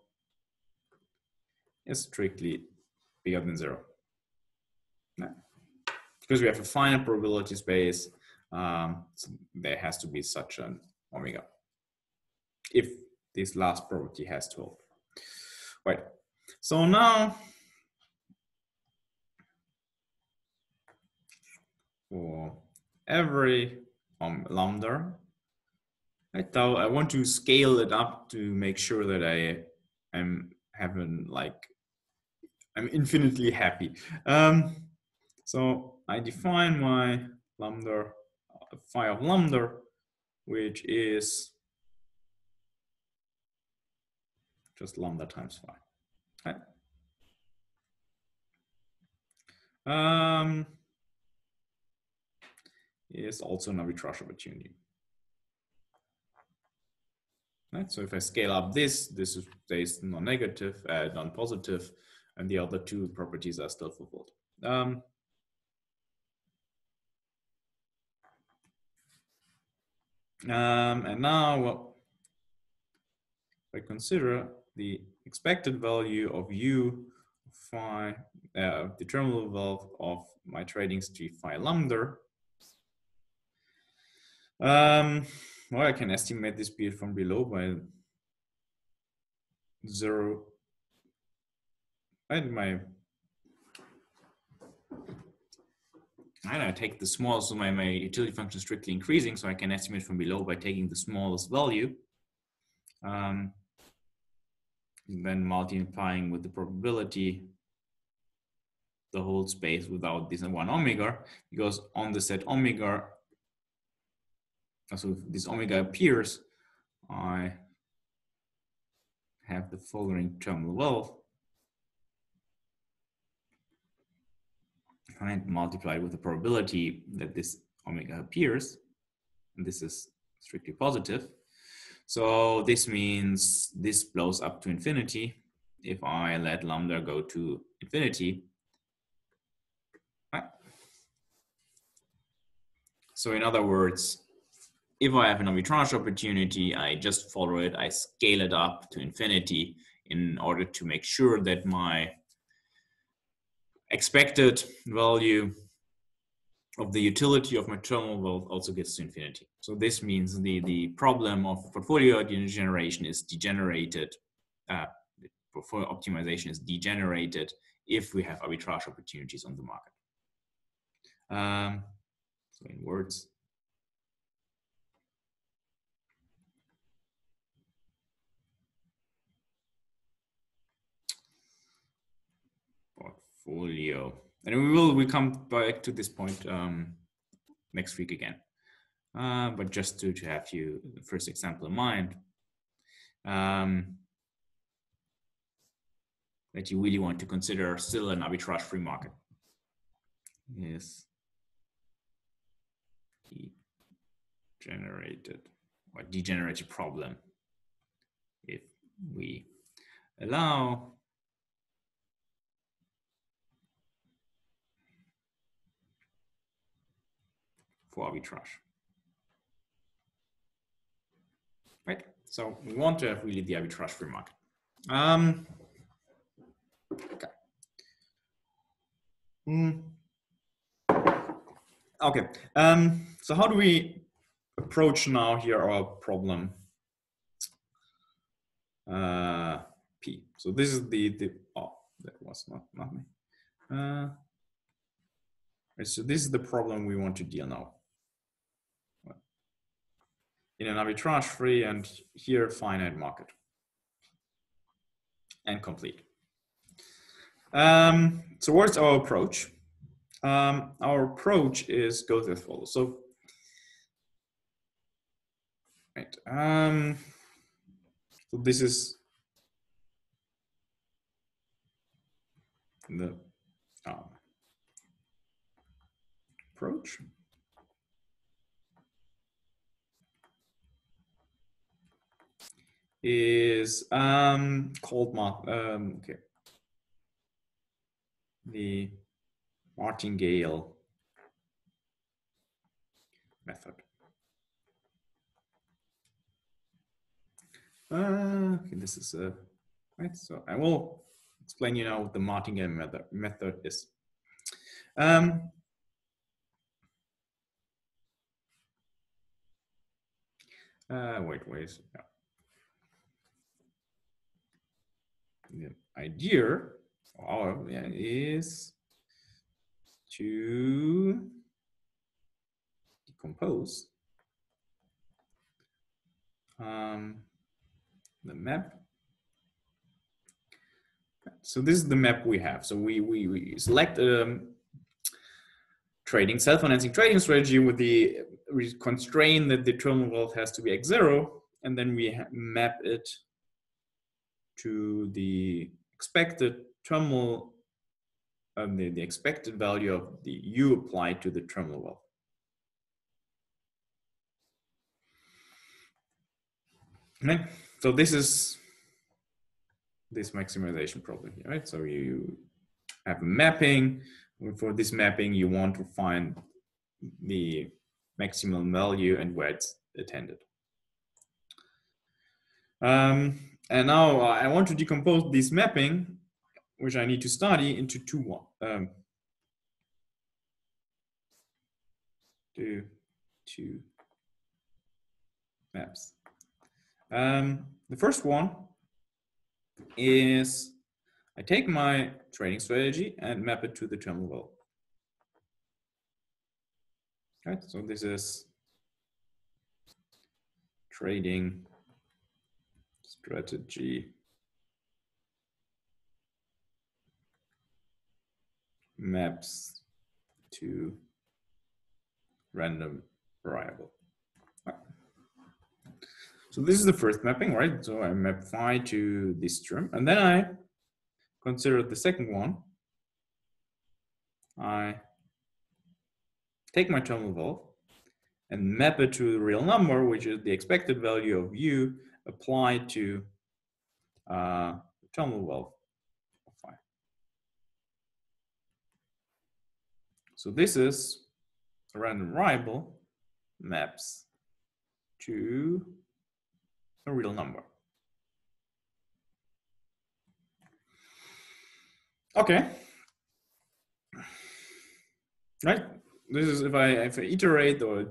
is strictly bigger than 0. Yeah. Because we have a finite probability space, so there has to be such an omega if this last property has to hold. Right. So now for every lambda, I want to scale it up to make sure that I'm infinitely happy. So I define my lambda, phi of lambda, which is just lambda times phi. Okay. Is also an arbitrage opportunity. Right? So if I scale up this stays non-negative, non-positive, and the other two properties are still fulfilled. And now, well, if I consider the expected value of u phi, the terminal wealth of my trading street phi lambda, well, I can estimate this period from below by 0. And I take the smallest, so my utility function is strictly increasing, so I can estimate from below by taking the smallest value, then multiplying with the probability the whole space without this 1 omega, because on the set omega, so if this omega appears, I have the following terminal wealth and multiplied with the probability that this omega appears, and this is strictly positive. So this means this blows up to infinity if I let lambda go to infinity. Right. So in other words, if I have an arbitrage opportunity, I just follow it, I scale it up to infinity in order to make sure that my expected value of the utility of my terminal wealth also gets to infinity. So this means the problem of portfolio degeneration is degenerated, portfolio optimization is degenerated if we have arbitrage opportunities on the market. So in words, portfolio, and we come back to this point next week again. But just to have you the first example in mind, that you really want to consider still an arbitrage-free market. Yes. Degenerated problem if we allow for arbitrage. Right? So we want to have really the arbitrage-free market. Okay. Okay. So how do we approach now here our problem P? So this is the oh, that was not me. Right, so this is the problem we want to deal now. In an arbitrage-free and here finite market. And complete. So what's our approach? Our approach goes as follows. So, right. So this is the approach. Is called okay. The Martingale method. Okay, this is right. So I will explain you now what the Martingale method is. Wait. The idea is to decompose the map. So this is the map we have. So we select self-financing trading strategy with the constraint that the terminal wealth has to be x0, and then we map it to the expected terminal, the expected value of the u applied to the terminal wealth. Okay. So this is this maximization problem here, right? So you have a mapping. For this mapping, you want to find the maximum value and where it's attended. And now I want to decompose this mapping, which I need to study, into two maps. The first one is I take my trading strategy and map it to the terminal wealth. Right, so this is trading strategy maps to random variable. So this is the first mapping, right? So I map phi to this term, and then I consider the second one. I take my terminal wealth and map it to a real number, which is the expected value of u applied to the terminal wealth of phi. So this is a random variable maps to a real number. Okay. Right. This is if I iterate or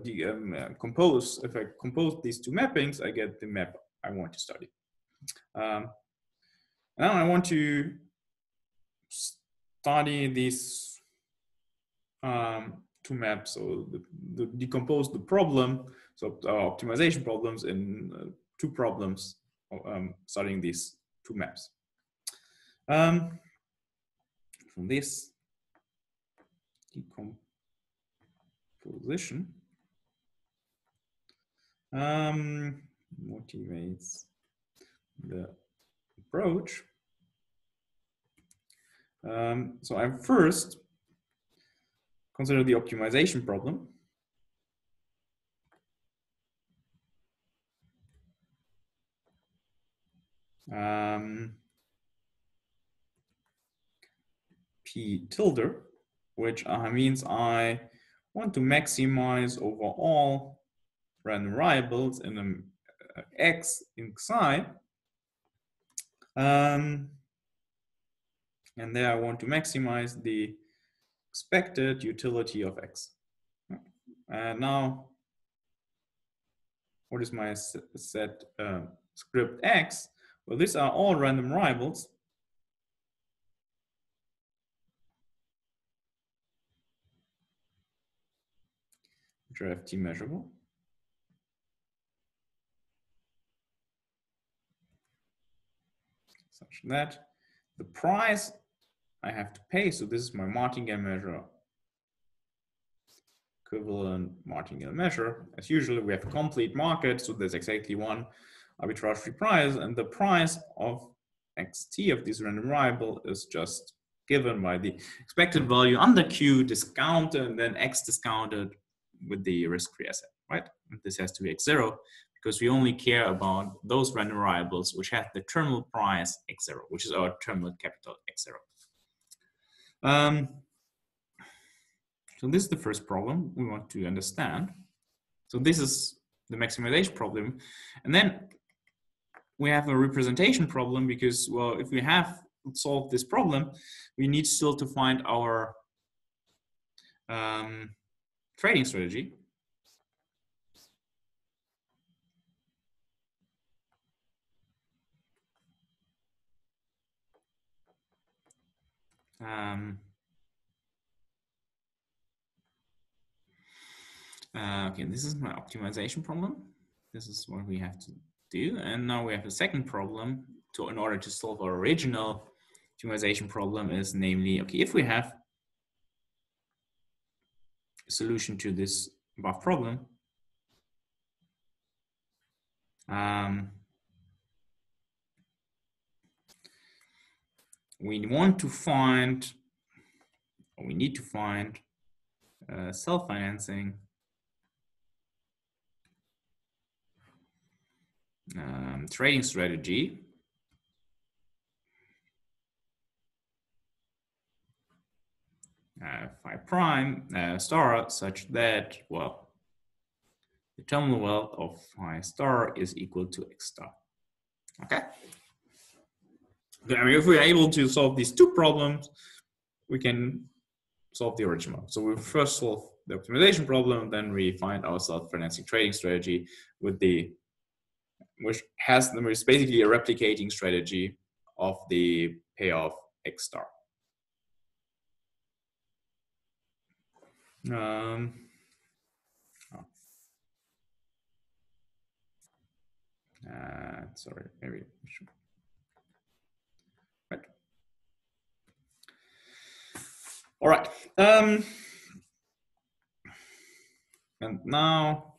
compose. If I compose these two mappings, I get the map I want to study. Now I want to study these two maps, so decompose the problem, so optimization problems in two problems, studying these two maps. From this decomposition motivates the approach. So I first consider the optimization problem. P tilde, which means I want to maximize over all random variables in an x in psi. And there I want to maximize the expected utility of x. And now, what is my set script x? Well, these are all random variables. which are FT measurable. Such that the price I have to pay, so this is my martingale measure, equivalent martingale measure. As usual, we have a complete market, so there's exactly one arbitrage-free price, and the price of xt of this random variable is just given by the expected value under Q discounted and then X discounted with the risk-free asset, right? And this has to be X0 because we only care about those random variables which have the terminal price X0, which is our terminal capital X0. So this is the first problem we want to understand. So this is the maximization problem. And then we have a representation problem because, well, if we have solved this problem, we need still to find our trading strategy. Okay, this is my optimization problem. This is what we have to do. And now we have a second problem in order to solve our original optimization problem is namely, okay, if we have a solution to this above problem, we need to find self-financing trading strategy phi prime star such that, well, the terminal wealth of phi star is equal to X star. Okay. I mean, if we're able to solve these two problems, we can solve the original. So we first solve the optimization problem, then we find our self-financing trading strategy with which is basically a replicating strategy of the payoff X star. Sorry, maybe we should. Right. All right. And now,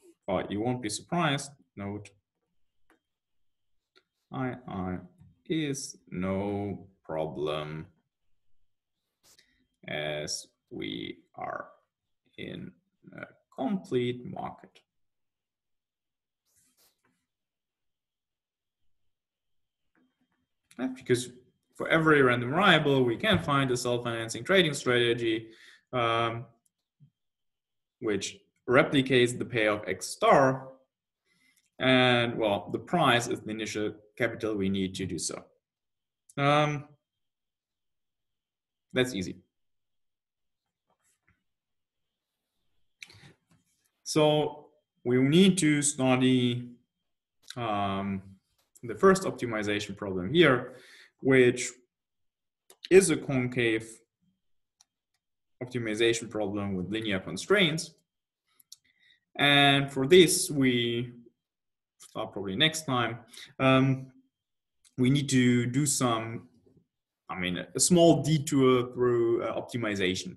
you won't be surprised. Note II is no problem as we are in a complete market. Because for every random variable, we can find a self-financing trading strategy which replicates the payoff X star. And, well, the price is the initial capital we need to do so. That's easy. So we need to study the first optimization problem here, which is a concave optimization problem with linear constraints. And for this, we start probably next time. We need to do some, a small detour through optimization,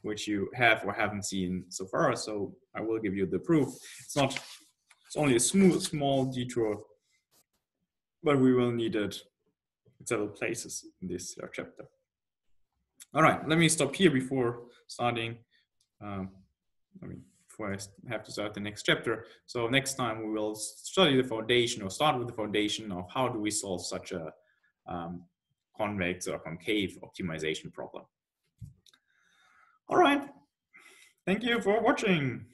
which you have or haven't seen so far. So I will give you the proof. It's only a small detour, but we will need it in several places in this chapter. All right, let me stop here before starting. Before I have to start the next chapter. So next time we will study the foundation or start with the foundation of how do we solve such a convex or concave optimization problem. All right, thank you for watching.